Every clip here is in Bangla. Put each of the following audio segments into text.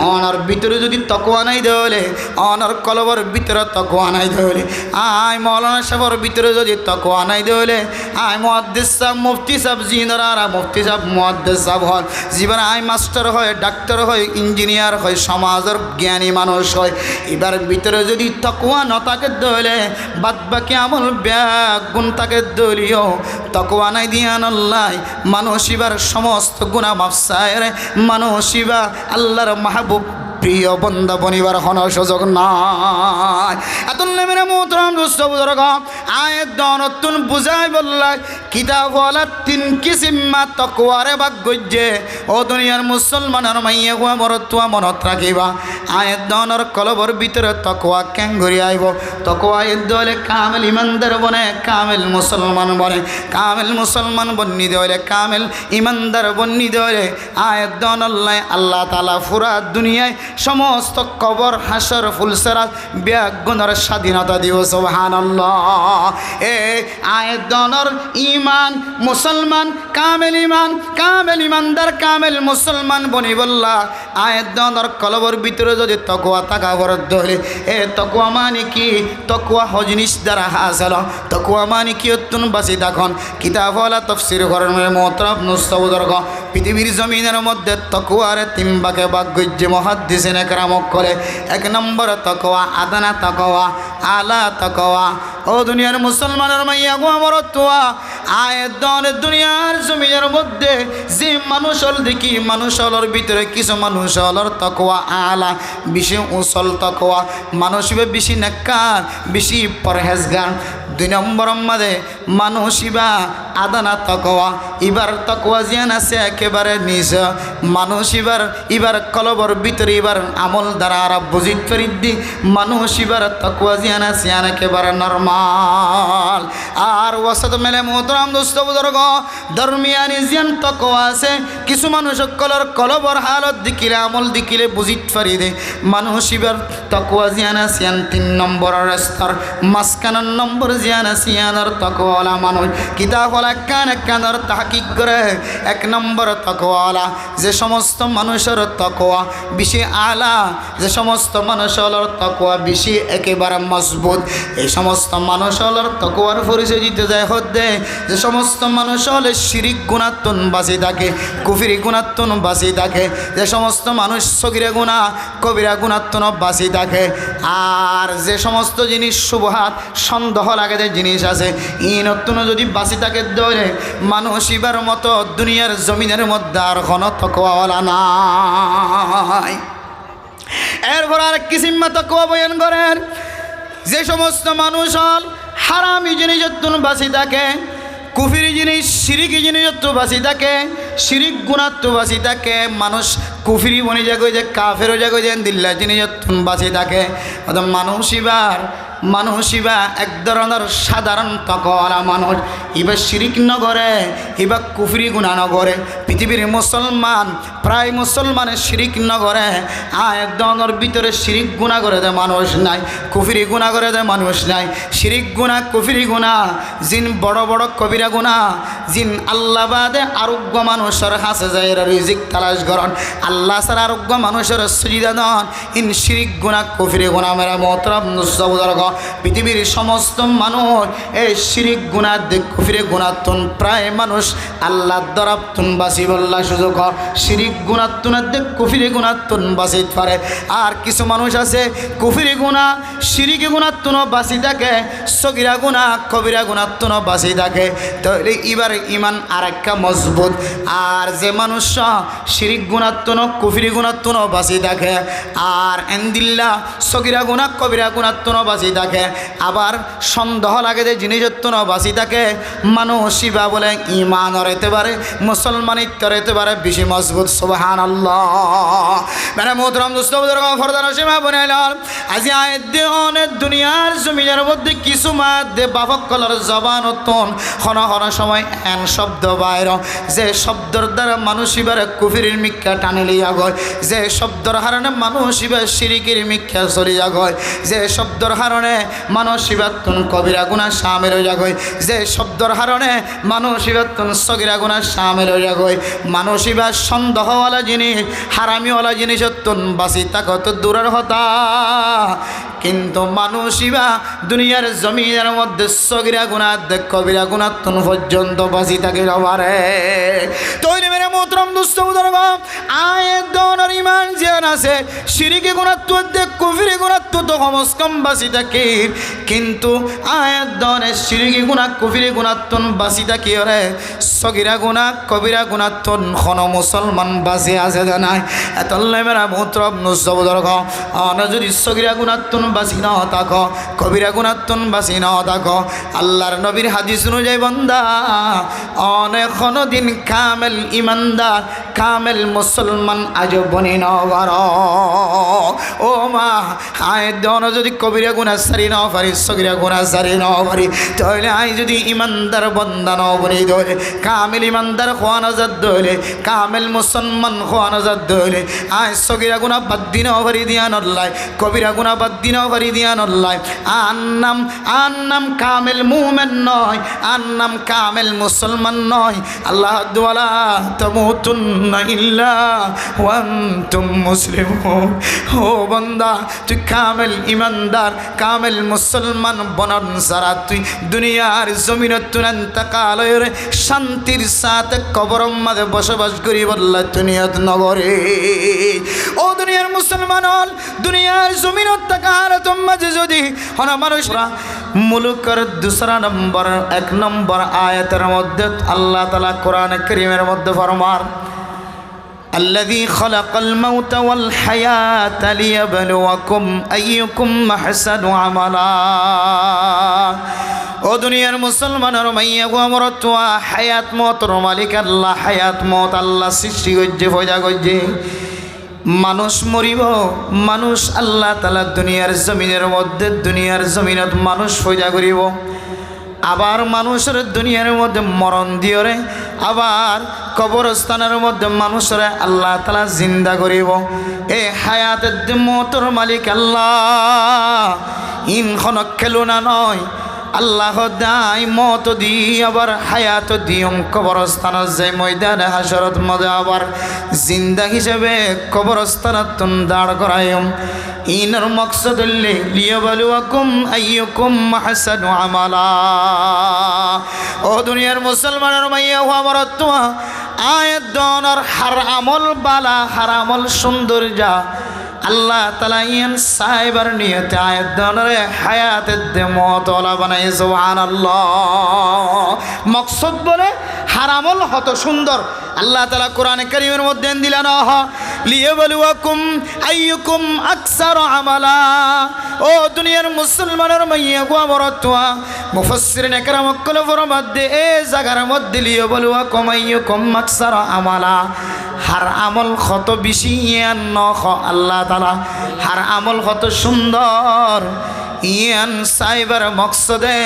অনার ভিতরে যদি তকওয়া নাই দেলে অনার কলবর ভিতরে তকওয়া নাই দেলে আয় মৌলানা সাহেবের ভিতরে যদি তকওয়া নাই দেলে আয় মুহাদ্দিস সাহেব মুফতি সাহেব জিনারা মুফতি সাহেব মুহাদ্দিস সাহেব হন জীবন আয় মাস্টার হয় ডাক্তার হয় ইঞ্জিনিয়ার হয় সমাজের জ্ঞানী মানুষ হয় এবার ভিতরে যদি তকওয়া ন থাকে দেলে বাদ বাকি আমল ব্যাগ গুণ তাকে দলীয় তকওয়া নাই দিয়ান আল্লাহ মানুষ এবার সমস্ত গুনাহ মাফ চায় মানুষ এবার আল্লাহর মাহবুব প্রিয় বন্দা বনিবার হন সুযোগ নাই এত নেমের মোহতরম দোস্ত বুজুর্গ আয়াত নতুন বুঝাই বললাই কিতাবওয়ালা তিন কিসিমা তকওয়ারে ভাগ গজ্জে ও দুনিয়ার মুসলমানের মাইয়া গুয়া মরতুয়া মনত রাখিবা আয়াত দনের কলবর ভিতরে তকওয়া কেন ঘুরি আইব তকওয়া দলে কামেল ইমানদার বনে কামেল মুসলমান বনে কামেল মুসলমান বন্নি দলে কামেল ইমানদার বন্নি দলে আয়াত দন আল্লাহ তাআলা পুরা দুনিয়ায় সমস্ত কবর হাসর ফুলসেরাত ব্যাগুণের স্বাধীনতা দিব সুবহানাল্লাহ এ আয়াত দনের ইমান মুসলমান কামেল ইমানদার কামেল মুসলমান বনি বললা আয়াত দনের কলবর ভিতরে যদি তকওয়া থাকা বরদ ধরে এ তকওয়া মানে কি তকওয়া হজনিস দ্বারা হাসল তকওয়া মানে কি অত্যুন বাসি তখন কিতাবওয়ালা তাফসীর করেন মোহতরম নুসবুজুর্গ পৃথিবীর জমিনের মধ্যে তকওয়ারে তিন ভাগে ভাগ গজ্জে মুহাদ্দিসিন একরামক করে এক নম্বর তকওয়া আদনা তকওয়া আলা তকওয়া ও দুনিয়ার মুসলমানের মাইয়া গো মরতুয়া আয়াত দনের দুনিয়ার জমিনের মধ্যে যে মানুষ হল দেখি মানুষ হলর ভিতরে কিছু মানুষ হলর তকওয়া আলা বেশি উসল তকওয়া মানুষ বেশি নেককার বেশি পরহেজগার দুই নম্বর মাঝে মানুষ ইবা আদানা তকওয়া এবার তকওয়া জিয়ান আছে একেবারে নিজ মানুষ এবার কলবর ভিতরে এবার আমল দ্বারা আর বুঝিত ফরিদ্দি মানুষ এবার তকওয়া জিয়ান আছে একেবারে নরমাল আর ওয়াসাত মেলে মোহতরম দোস্ত বুজুর্গ দরমিয়ানি জিয়ান তকওয়া আছে কিছু মানুষ কলবর হালত দিকিলে আমল দিকিলে বুঝিত ফরিদে মানুষ এবার তকওয়া জিয়ান আছে তিন নম্বরের স্তর মাঝখানের নম্বর জিয়ান সিয়ানার তকওয়ালা মানুষ কিতাবওয়ালা কানের তাহকিক করে এক নম্বর তকওয়ালা যে সমস্ত মানুষের তকওয়া বেশি আলা যে সমস্ত মানুষের তকওয়া বেশি একেবারে মজবুত এই সমস্ত মানুষের তকওয়ার পরিচয় দিতে যায় হদ্দে যে সমস্ত মানুষ হলে শিরিক গুণাত্মন বাঁচি থাকে কুফরি গুণাত্মন বাঁচি থাকে যে সমস্ত মানুষ সগিরা গুণা কবিরা গুণাত্মন বাঁচি থাকে আর যে সমস্ত জিনিস শুভহাত সন্দেহ লাগে যে জিনিস আছে ই নতুন যদি বাঁচি থাকে ধরে মানুষ এবার মতো দুনিয়ার জমিনের মধ্যে আর কোনো তকওয়াওয়ালা নাই এরপর আর কিসিম্মা তকওয়া বয়ান করেন যে সমস্ত মানুষ হল হারামি জিনিস বাঁচি থাকে কুফরি জিনিস শিরিকি জিনিস বাঁচি থাকে শিরিক গুণাত্ম বাঁচি থাকে মানুষ কুফরি বনে যাগো যে কাফেরও যাগো যে দিল্লা জিনিস বাঁচি থাকে মানুষ ইবা এক ধরনের সাধারণ তকওয়ালা মানুষ ইবা শিরিক নগরে ইবা কুফরি গুণা নগরে পৃথিবীর মুসলমান প্রায় মুসলমানের শিরিক নগরে এক ধরনের ভিতরে শিরিক গুণা করে দেয় মানুষ নাই কুফরি গুণা করে দেয় মানুষ নাই শিরিক গুণা কুফরি গুণা জিন বড় বড় কবিরা গুণা জিন আল্লাহ বাদে আরোগ্য মানুষের হাসে যায় রিজিক তালাশ করন আল্লাহ ছাড়া আরোগ্য মানুষের সুবিধা দন ইন শিরিক গুণা কুফরি গুণা মেরা মোহতরম নুসবুজুর্গ পৃথিবীর সমস্ত মানুষ এই শিরিক গুণা দেখ কুফরি গুণাত্মন প্রায় মানুষ আল্লাহ দরাবতুন বাসি বল্লা সুযোগ শিরিক গুণাত্মন দেখ কুফরি গুণাত্মন বাসিত পারে আর কিছু মানুষ আছে কুফরি গুণা শিরিক গুণাত্মন বাসি থাকে সগিরা গুণা কবিরা গুণাত্মন বাসি থাকে তাহলে এবার ইমান আর একটা মজবুত আর যে মানুষ শিরিক গুণাত্মন কুফরি গুণাত্মন বাসি থাকে আর এন্দিল্লা সগিরা গুণা কবিরা গুণাত্মন বাসি থাকে আবার সন্দেহ লাগে যে জিনিসত্ব বাসি থাকে মানুষ ইবা বলে ইমান হইতে পারে মুসলমানিত্ব হইতে পারে বেশি মজবুত সুবহানাল্লাহ মানে মোহতরম দোস্ত বুজুর্গ ফরদান সীমা বনাইলাম আজি আয়াত দে অনেক দুনিয়ার জমিনের মধ্যে কিছু মাত দে বাফক কলার জবান অতন হন হন সময় এন শব্দ বাইর যে শব্দর দ্বারা মানুষ এবারে কুফিরের মিথ্যা টানে লিয়া গয়, যে শব্দর হারণে মানুষ এবার শিরিকের মিথ্যা চলিয়া গয়, যে শব্দর হারণে মানুষ এবার তুন কবিরা গুণা সামিল হইয়া গয়, যে শব্দর হারণে মানুষ এবার তুন সগিরা গুণা সামিল হইয়া গয়। মানুষ এবার সন্দেহওয়ালা জিনিস হারামিওয়ালা জিনিস তুন বাসি তাকত দূরের হতা, কিন্তু মানুষ ইবা দুনিয়ার জমিনের মধ্যে সগিরা গুনাহ কবিরা গুনাহ তুন পর্যন্ত বাঁচি থাকে রবারে। তৈরি মেরে মোহতরম দুস্থ বুজুর্গ, আয়াত দনের ইমান জিয়ান আছে শিরকি গুনাহ তো কুফরি গুনাহ তো কমস কম বাঁচি থাকে, কিন্তু আয়াত দনের শিরকি গুনাহ কুফরি গুনাহ তুন বাঁচি থাকে রে সগিরা গুনাহ কবিরা গুনাহ তুন কোন মুসলমান বাঁচি আছে জানাই। এতলে মেরা মোহতরম দুস্থ বুজুর্গ, আনা যদি সগিরা গুনাহ তুন বাঁচি না থাকো কবিরা গুনাহ তুন বাঁচি না থাকো, আল্লাহর নবীর হাদিস অনুযায়ী বান্দা অনেক দিন কামেল ইমানদার কামেল মুসলমান আজ বনি নগর। ও মা আয় দন যদি কবিরা গুনাহ সারি না পারি সগিরা গুনাহ সারি না পারি তাহলে আয় যদি ইমানদার বান্দা না বনি ধরে কামেল ইমানদার খোয়ান আজাদ ধরে কামেল মুসলমান খোয়ান আজাদ ধরে আয় সগিরা গুনাহ বাদ দিন পারি দিয়া নল্লায় কবিরা গুনাহ বাদ দিন পারি দিয়া নল্লায় আন্নাম কামেল মুমিন নয়, আন্নাম কামেল মুসলমান নয়। আল্লাহ দুআলা তামুতুন্না ইল্লা ওয়া আনতুম মুসলিমুন। ও বান্দা তুই কামেল ইমানদার কামেল মুসলমান বনন সারা তুই দুনিয়ার জমিনে তুই ইন্তেকালের শান্তির সাথে কবরের মধ্যে বসবাস করি বললা দুনিয়াত নগরে। ও দুনিয়ার মুসলমান হল দুনিয়ার জমিনে তাকার তোমাজে যদি হন মানুষরা মুলুকের দুসরা নম্বর 1 নম্বর আয়াতের মধ্যে আল্লাহ তাআলা কোরআন কারীমের মধ্যে ফরমান الذي خلق الموت والحياة ليبلوكم أيكم أحسن عملا। ও দুনিয়ার মুসলমানের মাইয়া গো আমার তো হায়াত মতর মালিক আল্লাহ, হায়াত মত আল্লাহ সৃষ্টি করছে পয়দা করছে। মানুষ মরিব, মানুষ আল্লাহ তাআলা দুনিয়ার জমিনের মধ্যে দুনিয়ার জমিনত মানুষ পয়দা করিব, আবার মানুষের দুনিয়ার মধ্যে মরণ দিয়রে, আবার কবরস্থানের মধ্যে মানুষের আল্লাহ তাআলা জিন্দা করিব। এ হায়াতের মতর মালিক আল্লাহ ইনখন খেলুনা নয়, আল্লাহ দাই মত দি আবার হায়াত দিয়ম কবরস্থানত যাই ময়দানে হাসরত মধ্যে আবার জিন্দা হিসেবে কবরস্থানত দাঁড় করায়ম। ইনার মকসদ লিয়াবলুয়াকুম আইয়ুকুম আহসানু আমালা। ও দুনিয়ার মুসলমানের মাইয়া ও আমার তোমা আয়াত দনের হার আমল বালা হার আমল সৌন্দর্যা আল্লাহ তাআলা ইয়ান সাইবার নিয়তে আয়াত দনরে হায়াতের দে মতলা বানাই সুবহানাল্লাহ। মকসদ বলে হারামল হত সুন্দর আল্লাহ তাআলা কোরআনে কারীমের মধ্যে দিলেন লিয়াবলুয়াকুম আইয়ুকুম আকসারু আমালা। ও দুনিয়ার মুসলমানের মাইয়া গো আমার তোয়া মুফাসসিরিন একরাম কলে ফরমাদে এ জায়গার মধ্যে লিয়াবলুয়াকুম আইয়ুকুম আকসারু আমালা, হার আমল কত বেশি ইয়ান নখ আল্লাহ তাআলা হার আমল কত সুন্দর ইয়ান সাইবার মকসদে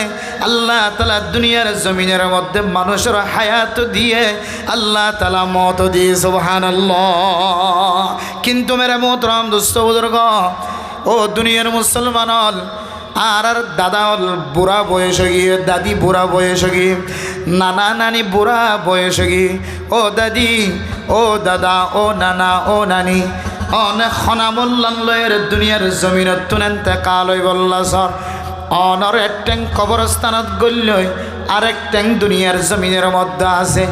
আল্লাহ তাআলা দুনিয়ার জমিনের মধ্যে মানুষের হায়াত দিয়ে আল্লাহ তাআলা মত দিয়ে সুবহানাল্লাহ। কিন্তু মেরে মোহতরম দোস্ত বুজুর্গ, ও দুনিয়ার মুসলমান হল আর দাদা হল বুড়া বয়স গিয়ে, দাদি বুড়া বয়স গিয়ে, নানা নানি বুড়া বয়স গিয়ে, ও দাদি ও দাদা ও নানা ও নানি অনেক খনামুল্লান লয়ের দুনিয়ার জমিনত তুনেনতে কালই বললা সর অনর এক ট্যাং কবরস্থানত গল্লই আরেক ট্যাং দুনিয়ার জমিনের মধ্যে আছে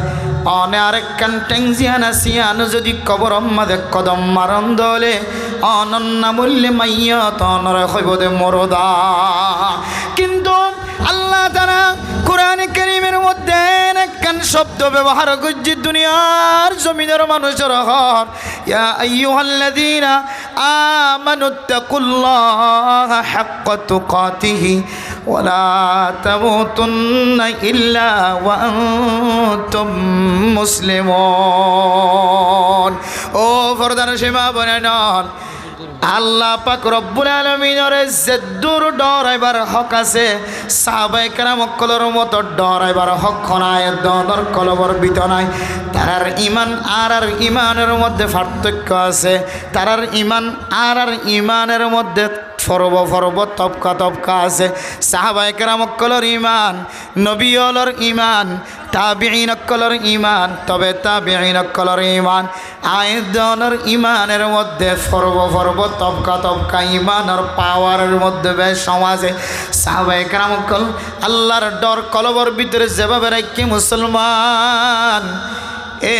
অনে আরেক কান ট্যাং জিয়ানা সিয়ানো যদি কবর মাদে কদম মারণ দলে অনন্য মূল্যে মাইয়া তনর হইবদে মরদা। কিন্তু আল্লাহ তাআলা কোরআনে কারীমের মধ্যে একখান শব্দ ব্যবহার করছে দুনিয়ার জমিনের মানুষের হর ইয়া আইয়ুহাল্লাযীনা আমানুত্তাকুল্লাহা হাক্কা তুকাতিহি ওয়া লা তামুতুন্না ইল্লা ওয়া আনতুম মুসলিমুন। ও ফরদান সীমা বনেন আল্লাহ পাক রব্বুল আলামিনের যে দূর ডরাইবার হক আছে সাহাবায়ে কেরাম কলর মতো ডরাইবার হক নাই দর কলবর বিতনায় তারার ঈমান আর ঈমানের মধ্যে পার্থক্য আছে তারার ঈমান আর ঈমানের মধ্যে ফরব তবকা আছে সাহাবায়ে কেরাম কলর ঈমান নবী হলর ঈমান তাবিঈন কলর ঈমান তবে তাবিঈন কলর ঈমান আয়েদনের ঈমানের মধ্যে ফরব তবকা ঈমানের পাওয়ারের মধ্যে বেশ সমাজে সাহাবায়ে কেরাম কল আল্লাহর ডর কলবর ভিতরে যেভাবে রাখি মুসলমান এ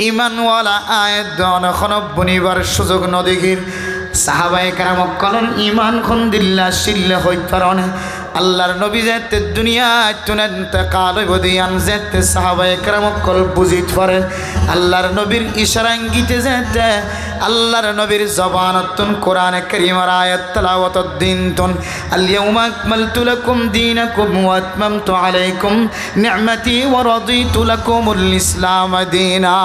ঈমানওয়ালা আয়েদন এখন বনিবার সুযোগ নদীগির সাহাবায়ে কেরাম কলর ঈমান খন দিল্লা শিল্লে হই পারনে আল্লাহর নবী যেতে দুনিয়ায় তুনে ইন্তেকাল হইব দিয়ান যেতে সাহাবায়ে কেরাম কল বুঝিত পারে আল্লাহর নবীর ইশারা ইঙ্গিতে যেতে আল্লাহর নবীর জবানতুন কোরআনে কারীমের আয়াত তেলাওয়াত দিনতুন আল-ইয়াউমা আকমালতু লাকুম দীনাকুম ওয়া আতমামতু আলাইকুম নি'মাতি ওয়া রাদিতু লাকুমুল ইসলাম দীনা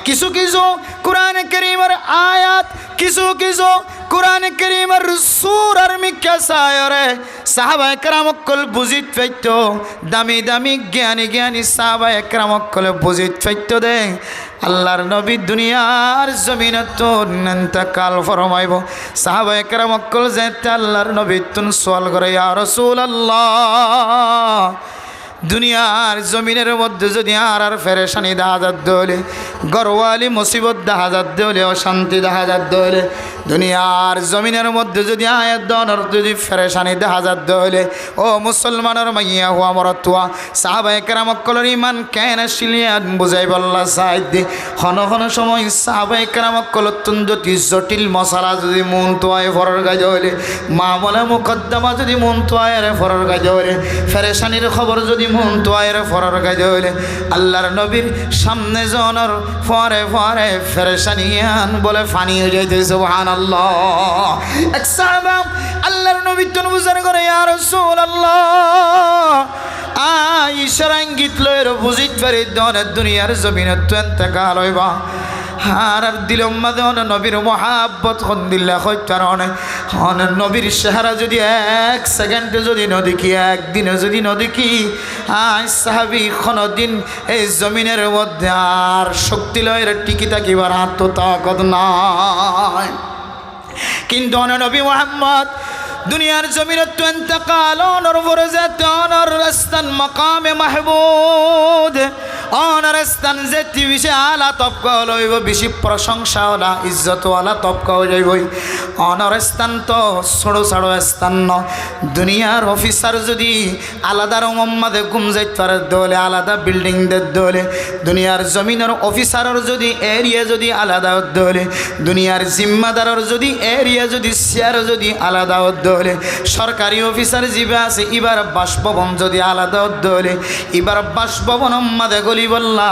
কিছু কোরআনে কারীমের আয়াত কিছু কোরআনে কারীমের সূরার মিক্কা সায়রে সাহাবায়ে কেরাম কল বুঝিত পাইতো দামি জ্ঞানী সাহাবায়ে কেরাম কল বুঝিত পাইতো দে আল্লাহর নবী দুনিয়ার জমিনত ইন্তেকাল ফরমাইব সাহাবায়ে কেরাম কল যেতে আল্লাহর নবী তুন সওয়াল করে ইয়া রাসূলুল্লাহ দুনিয়ার জমিনের মধ্যে যদি আর ফেরেশানি দেখা যাত হলে গরওয়ালি মুসিবত দেখা যাত হলে অশান্তি দেখা যাত হলে দুনিয়ার জমিনের মধ্যে যদি আয়াত দনর যদি ফেরেশানি দেখা যাত হলে ও মুসলমানের মাইয়া হুয়া মরতুয়া সাহাবায়ে কেরাম কলর ঈমান কেন শিলিয়ান বুঝাই বল্লা সাইদ হন সময় সাহাবায়ে কেরাম কল অত্যন্ত জটিল মশালা যদি মন তোয়ায় ফরর গাজ হলে মামলা মুকদ্দমা যদি মন তোয়ায় ফরর গাজ হলে ফেরেশানির খবর যদি মন তোয়ায় ফরর গাজ হলে আল্লাহর নবীর সামনে জনর ফরে ফেরেশানিয়ান বলে ফানি হয়ে যাইতে সুবহানাল্লাহ এক সাহাবা আল্লাহর নবী তুন বুঝার করে ইয়া রাসূলুল্লাহ ইশারা ইঙ্গিত লয়ের বুঝিত পারি দনের দুনিয়ার জমিনত ইন্তেকাল হইবা আর দিলম মাঝে নবীর মহাব্বত খন দিল্লা কারণে নবীর চেহারা যদি এক সেকেন্ডে যদি নদীকি একদিনে যদি নদীকি সাহাবি কোনদিন এই জমিনের মধ্যে আর শক্তি লয়ের টিকি থাকিবার আত্মতাকত নাই কিন্তু নবী মুহাম্মদ দুনিয়ার জমিনত ইন্তেকাল অনর ফরজাত অনর রাস্তান মাকামে মাহমুদ অনর স্থান যেটি বেশি আলা তবকা লইব বেশি প্রশংসা ওলা ইজ্জত ওলা তবকা হয়ে যাইবই অনর স্থান তো ছোড়ো স্থান ন দুনিয়ার অফিসার যদি আলাদা মোহাম্মদে ঘুম যাইতে পারে দলে আলাদা বিল্ডিং দের দলে দুনিয়ার জমিনের অফিসারের যদি এরিয়া যদি আলাদা দলে দুনিয়ার জিম্মাদারের যদি এরিয়া যদি শেয়ার যদি আলাদা দলে সরকারি অফিসার জিবে আছে এবার বাসভবন যদি আলাদা দলে এবার বাসভবন মাদে গলি বললা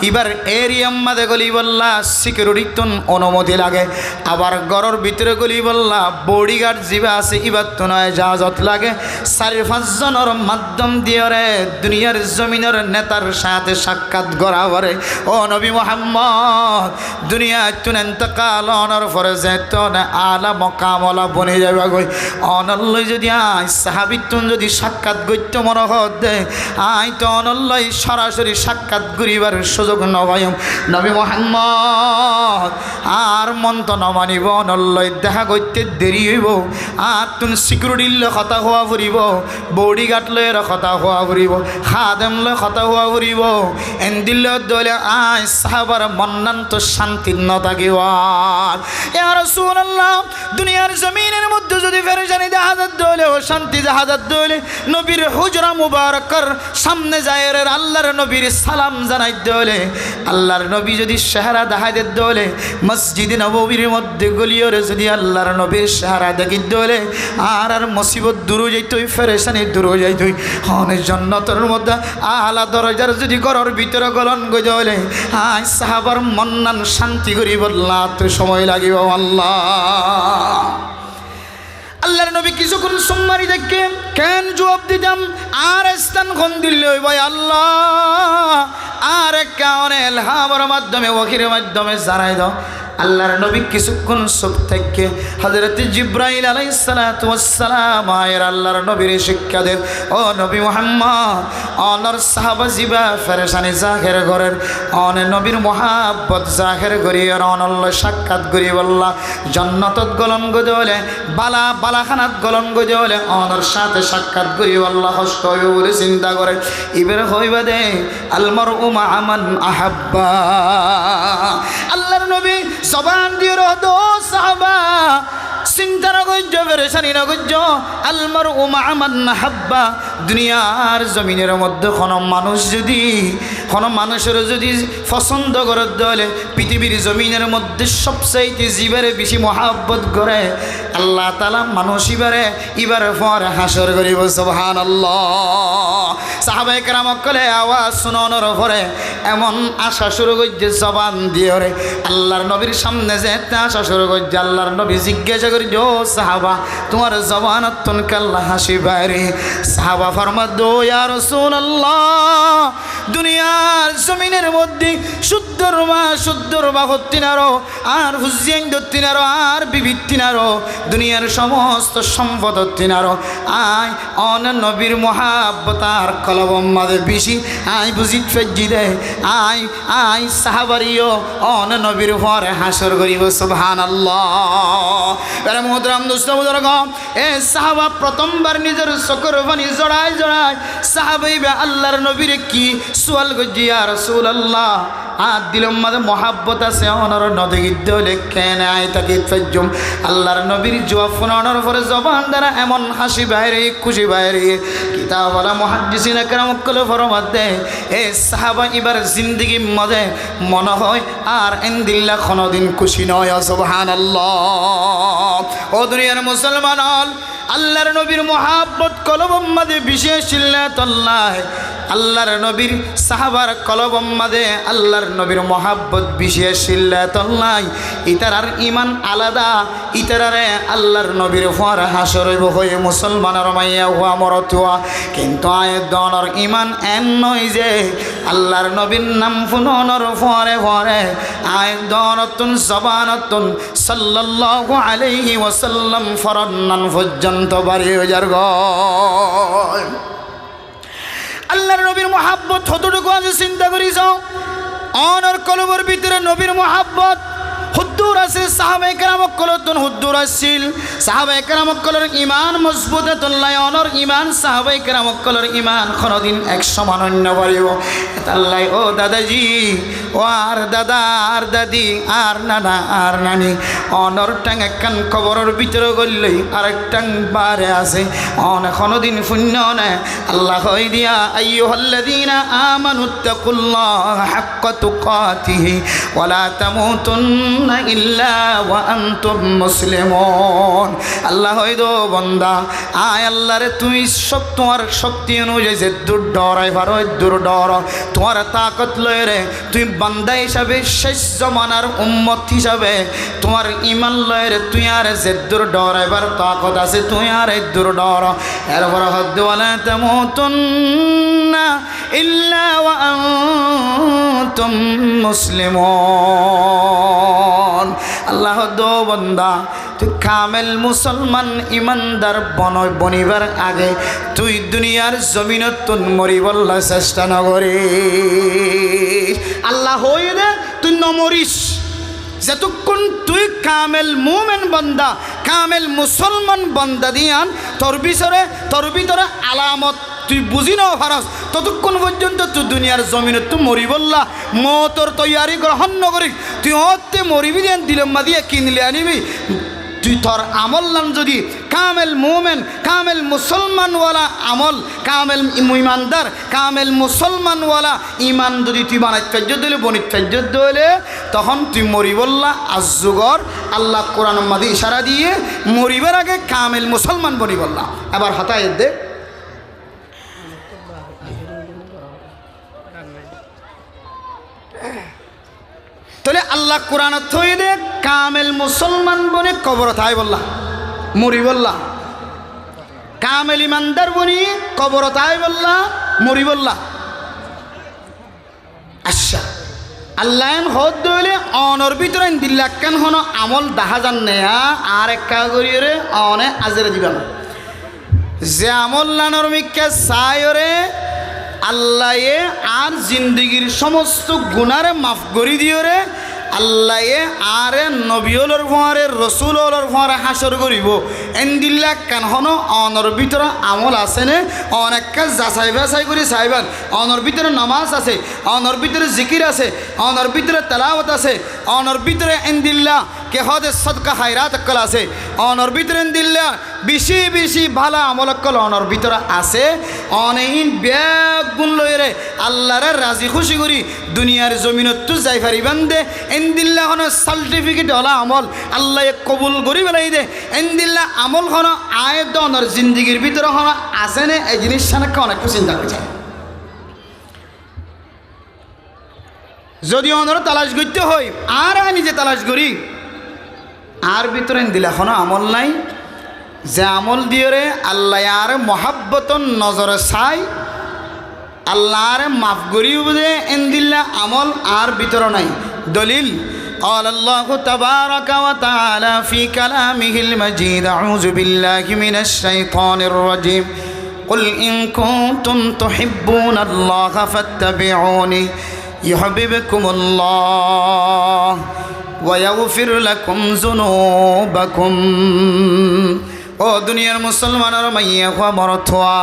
এবার এরিয়া মাদে গলি বললা সিকিউরিটির অনুমতি লাগে আবার ঘরের ভিতরে গলি বললা বডিগার্ড জিবে আছে এবার তো নয় জাহাজত লাগে 4-5 জনের মাধ্যম দিয়ে রে দুনিয়ার জমিনের নেতার সাথে সাক্ষাৎ করা করে ও নবী মুহাম্মদ দুনিয়া তুন ইন্তেকাল অনর ফরজে তো আলা মকামলা বনে যাবে গই অনল্লই যদি আই সাহাবিতুন যদি সাক্ষাৎ গইত মনে হতে আই তো অনল্লই সরাসরি সাক্ষাৎ করিবার সুযোগ নবায়ম নবী মুহাম্মদ আর মন তো নমানিব অনল্লই দেখা গইতে দেরি হইব আর তুন সিকিউরিটির কথা হওয়া ফুরিব বডিগার্ড লয়ের কথা হওয়া ফুরিব খাদেম লয় কথা হওয়া ফুরিব এন্দিল দলে আই সাহাবার মন্নান তো শান্তি ন থাকিব ইয়া রাসূলুল্লাহ দুনিয়ার জমিনের মধ্যে যদি ফেরেশানি জাহাজত দলে ও শান্তি জাহাজত দলে নবীর হুজরা মুবারকর সামনে যায় রে আল্লাহর নবীর সালাম জানাই দলে আল্লাহর নবী যদি চেহারা দেখাইতে দলে মসজিদে নববীর মধ্যে গলিয়রে যদি আল্লাহর নবীর চেহারা দেখি দলে আর মুসিবত দূর যাইতই ফেরেশানি দূর যাইতই অনেক জান্নাতের মধ্যে আলা দরজার যদি ঘরের ভিতরে গলন গই দলে আই সাহাবার মন্নান শান্তি করি বললা তো সময় লাগিব আল্লাহ আল্লাহর নবী কিছুক্ষণ সম্মানি দেখে কেন জবাব দিতাম আর স্থান কোন দিল ভাই আল্লাহ আর কারণে এলহামের মাধ্যমে ওয়াহির মাধ্যমে জানাই দাও আল্লাহর নবী কিছুক্ষণ চুপ থেকে হযরত জিবরাইল আলাইহিস সালাতু ওয়াস সালাম আয়ের আল্লাহর নবীর শিক্ষা দেন, ও নবী মুহাম্মদ অনর সাহাবা জিবা ফেরেশানি জাহের ঘরের অনে নবীর মহাব্বত জাহের করিয়া অনল্য সাক্ষাৎ করি বললা জান্নাতত গলন গজলে বালা বালাখানাত গলন গজলে অনর সাথে সাক্ষাৎ করি বললা কষ্ট বলে চিন্তা করে ইবের হইবা দে আলমার উমা আমান আহাব্বা। আল্লাহর নবী জবান দিয়ে রহদো সাহাবা চিন্তা না করছ পেরেশানি না করছ আলমার উমা আমান আহাব্বা। দুনিয়ার জমিনের মধ্যে কোনো মানুষের যদি পছন্দ করে দলে পৃথিবীর জমিনের মধ্যে সবচাইতে জীবারে বেশি মহাব্বত করে আল্লাহ তাআলা মানুষ ইবারে পরে হাসর করিব সুবহানাল্লাহ। সাহাবায়ে কেরাম কলে আওয়াজ শুনানোর পরে এমন আশা শুরু করছে জবান দিয়ে রে আল্লাহর নবীর সামনে যেতে আশা শুরু করছে। আল্লাহর নবী জিজ্ঞাসা করি ও সাহাবা তোমার জবানত তুন কাল্লা হাসি বাইরে। সাহাবা ফরমাদ দো ইয়া রাসূলুল্লাহ দুনিয়ার জমিনের মধ্যে শুদ্ধর বা হত্তিনারো আর হুজিয়ান দত্তিনারো আর বিবিত্তিনারো দুনিয়ার সমস্ত সম্পদ হত্তিনারো আয় অন নবীর মহাব্বত আর কলবম মাদে বেশি আয় বুঝি ফেজি দে আয় সাহাবারিও অন নবীর পরে হাসর করিব সুবহানাল্লাহ। এর মুহতরম দোস্ত বুজুর্গ এ সাহাবা প্রথমবার নিজের চোখের পানি জড়ায় সাহাবাইবা আল্লাহর নবীর কি সুয়াল গজি ইয়া রাসূলুল্লাহ আর দিলম মাঝে মহাব্বত আছে অনর নদী গিদ্দ লেখেন আয় তাকে ফেজুম আল্লাহর নবীর জবাব শোনানোর পরে জবান দ্বারা এমন হাসি বাইরে খুশি বাইরে কিতাবওয়ালা মুহাদ্দিসিন একরাম কল ফরমাত দেয় এ সাহাবা এবার জিন্দেগি মাঝে মনে হয় আর ইনদিল্লাহ কোনোদিন খুশি নয় সুবহানাল্লাহ। ও দুনিয়ার মুসলমান আল্লাহর নবীর মহাব্বত কলবম মাঝে বিশেষ ইল্লাতুল্লাহ আল্লাহর নবীর সাহাবার কলবম মাঝে আল্লাহর নবীর মহাব্বত বিশেষ ইল্লাতুল্লাহ ইতারার ইমান আলাদা ইতারারে আল্লাহর নবীর পর হাসর হয়ে মুসলমানের মাইয়া হুয়া মরতুয়া কিন্তু আয় দনর ইমান এন নয় যে আল্লাহর নবীর নাম ফুনর পরে আয় দনতুন জবানতুন সাল্লাল্লাহু আলাইহি ওয়াসাল্লাম ফরন্নান পর্যন্ত বাড়িয়ে যার গয়। আল্লাহর নবীর মহাব্বত কতটুকু আছে চিন্তা করিস অনর কলবর ভিতরে নবীর মহাব্বত হুদ্দুর আছে সাহাবায়ে কেরাম কলতুন হুদ্দুর আসছিল সাহাবায়ে কেরাম কলর ঈমান মজবুত তুল্লাহ অনর ঈমান সাহাবায়ে কেরাম কলর ঈমান কোনদিন এক সমান অন্য বাড়িব আল্লাহ। ও দাদাজি ও আর দাদা আর দাদি আর নানা আর নানি অনর টাং একখান কবরের ভিতরে গললই আরেক টাং বারে আছে অন কোনদিন শূন্য না আল্লাহ কই দিয়া আইয়ুহাল্লাযীনা আমানুত্তাকুল্লাহ হাক্কা তুকাতিহি ওয়ালা তামুতুন্না ইল্লা ওয়া আনতুম মুসলিমুন। আল্লাহ হইদো বান্দা আয় আল্লাহরে তুই সব তোমার শক্তি অনুযায়ী যে দূর ডরাই পারো দূর ডর তোমার তাকত লয় রে তুই বান্দা হিসাবে শেষ জমানার উম্মত হিসাবে তোমার ইমান লয় রে তুই আর যে দূর ডরাইবার তাকত আছে তুই আর দূর ডর এরপর হদ্দ ওয়ালা তামুতুন্না ইল্লা ওয়া আনতুম মুসলিমুন। আল্লাহ দো বন্দা তুই কামেল মুসলমান ইমানদার বনিবার আগে তুই দুনিয়ার জমিনত তুন মরিবল্লা চেষ্টা নকরি আল্লাহ হই দে তুই নমরিস যতক্ষণ তুই কামেল মুমেন বন্দা কামেল মুসলমান বন্দা দিয়ান তোর ভিতরে আলামত তুই বুঝি নাও ফারাস ততক্ষণ পর্যন্ত তুই দুনিয়ার জমিনে তুই মরিবল্লা মতর তৈয়ারি গ্রহণ নকরি তুই হতে মরিবি দেন দিলম্মা দিয়ে কিনলে আনিবি তুই তোর আমল নাম যদি কামেল মুমেন কামেল মুসলমানওয়ালা আমল কামেল ইমানদার কামেল মুসলমানওয়ালা ইমান যদি তুই বানাইত কার্য দিলে বনিত কার্য দিলে তখন তুই মরিবল্লা আজগর আল্লাহ কোরআন মাদি ইশারা দিয়ে মরিবার আগে কামেল মুসলমান বনিবল্লা। এবার হাতায় দে তাহলে আল্লাহ কোরআন থই দে কামেল মুসলমান বনে কবর থাই বললা মরি বললা কামেল ইমানদার বনি কবর থাই বললা মরি বললা। আচ্ছা আল্লাহ হদ দইলে অনর ভিতরে দিল্লাক্কান হন আমল দেখা যান নেয়া আর একা করিয়ে অনে আজরে দিবেন যে আমল লানর মিক্কা সায়রে আল্লাহ আর জিন্দগির সমস্ত গুনারে মাফ করি দিওরে আল্লাহ আরে নবীলর ভরে রসুলর ভরে হাসর করিব এন্দিল্লা কান হন অনর ভিতরে আমল আছে নে অনেক কাজ যাচাই বাছাই করে চাইবেন অনর ভিতরে নামাজ আছে অনর ভিতরে জিকির আছে অনর ভিতরে তেলাওয়াত আছে অনর ভিতরে এন্দিল্লা কেহদে সদকা হায়রাত কল আছে অনর ভিতরে এন্দিল্লা বেশি বেশি ভালো আমল কল অনর ভিতরে আছে অনেক ব্যাগ গুণ লইরে আল্লাহরে রাজি খুশি করি দুনিয়ার জমিনত যাই পারিবান দে এন্দিল্লা হন সার্টিফিকেট হলা আমল আল্লাহ কবুল করি বেলাই দে এন্দিল্লা আমল হন আয়ত অনর জিন্দগির ভিতরে হন আছে নে এই জিনিস সানাকে অনেক চিন্তা করছে যদি অনর তালাশ করতে হয় আর নিজে তালাশ করি আর ভিতরে এন্দিল্লা হন আমল নাই যে আমল দিয়ে রে আল্লাহ আর মহাব্বতন নজরে চাই আল্লাহর মাফ করিও বুঝে এন্দিল্লা আমল আর ভিতর নাই দলিল قال الله تبارك وتعالى في كلامه المجيد أعوذ بالله من الشيطان الرجيم قل إن كنتم تحبون الله فاتبعوني يحببكم الله ويغفر لكم ذنوبكم ও দুনিয়ার মুসলমানের মাইয়া হওয়া মরথোয়া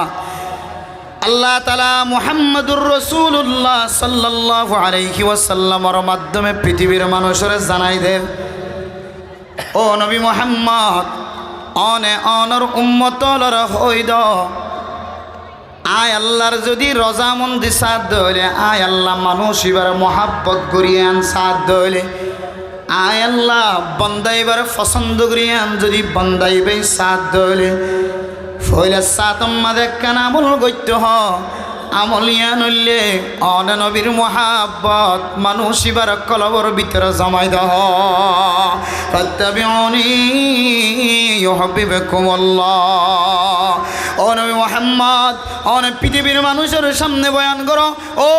আল্লাহ তাআলা মুহাম্মদুর রাসূলুল্লাহ সাল্লাল্লাহু আলাইহি ওয়াসাল্লামের মাধ্যমে পৃথিবীর মানুষের জানাই দেন ও নবী মুহাম্মদ অনর উম্মতলর হইদ আয় আল্লাহর যদি রজামন্দি সাথ দইলে আয় আল্লাহ মানুষ এবার মহাব্বত করিয়ে আন সাথ দইলে আয় আল্লাহ বন্দাইবার পছন্দ করিয়ান যদি বন্দাইবে সাথ দইলে ফইলে সাথ আমাদের কেন আমল গত্য হ আমলিয়া নইলে অন নবীর মহাব্বত মানুষ এবার কলবর ভিতরে জমাই দহ ফাত্তাবিউনি ইউহিব্বুকুমুল্লাহ ও নবী মুহাম্মদ অন পৃথিবীর মানুষের সামনে বয়ান করো ও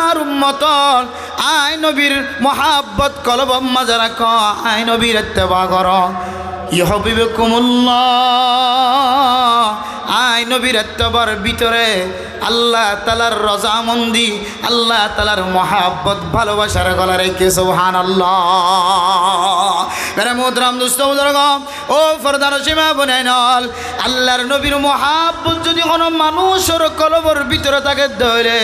আর উম্মতল আয় নবীর মহাব্বত কলব মাঝে রাখ আয় নবীর ইত্তেবা করো ইউহিব্বুকুমুল্লাহ আয় নবীর ইত্তেবার ভিতরে আল্লাহ তাআলার রজামন্দি আল্লাহ তাআলার মহাব্বত ভালোবাসার গলা রেখে সুবহানাল্লাহ মেরে মোহতরম দোস্ত বুজুর্গ ও ফরদার সীমা বনাইনল আল্লাহর নবীর মহাব্বত যদি কোনো মানুষের কলবর ভিতরে থাকে ধরে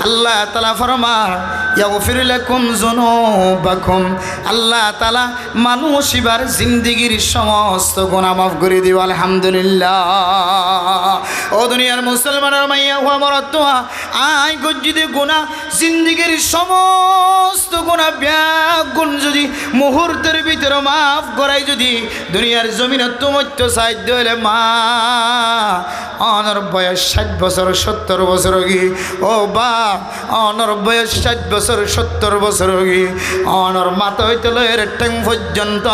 আল্লাহ তাআলা ফরমান ইয়াগফির লাকুম যুনুবাকুম আল্লাহ তাআলা মানুষ এবার জিন্দেগির সমস্ত গুনাহ মাফ করে দিও আলহামদুলিল্লাহ ও দুনিয়ার মুসলমানের মাইয়া হওয়া মরতোয়া আয় গজ্জিদে গুনাহ জিন্দেগির সমস্ত গুনাহ ব্যাগুণ যদি মুহূর্তের ভিতরে মাফ করাই যদি দুনিয়ার জমিনে তোমাত্য সাহায্য হলে মা অনর বয়স 60 বছর 70 বছর কি ও বাপ অনর বয়স 60 বছর 70 বছর কি অনর মাথা হইতে লয়ের ট্যাং পর্যন্ত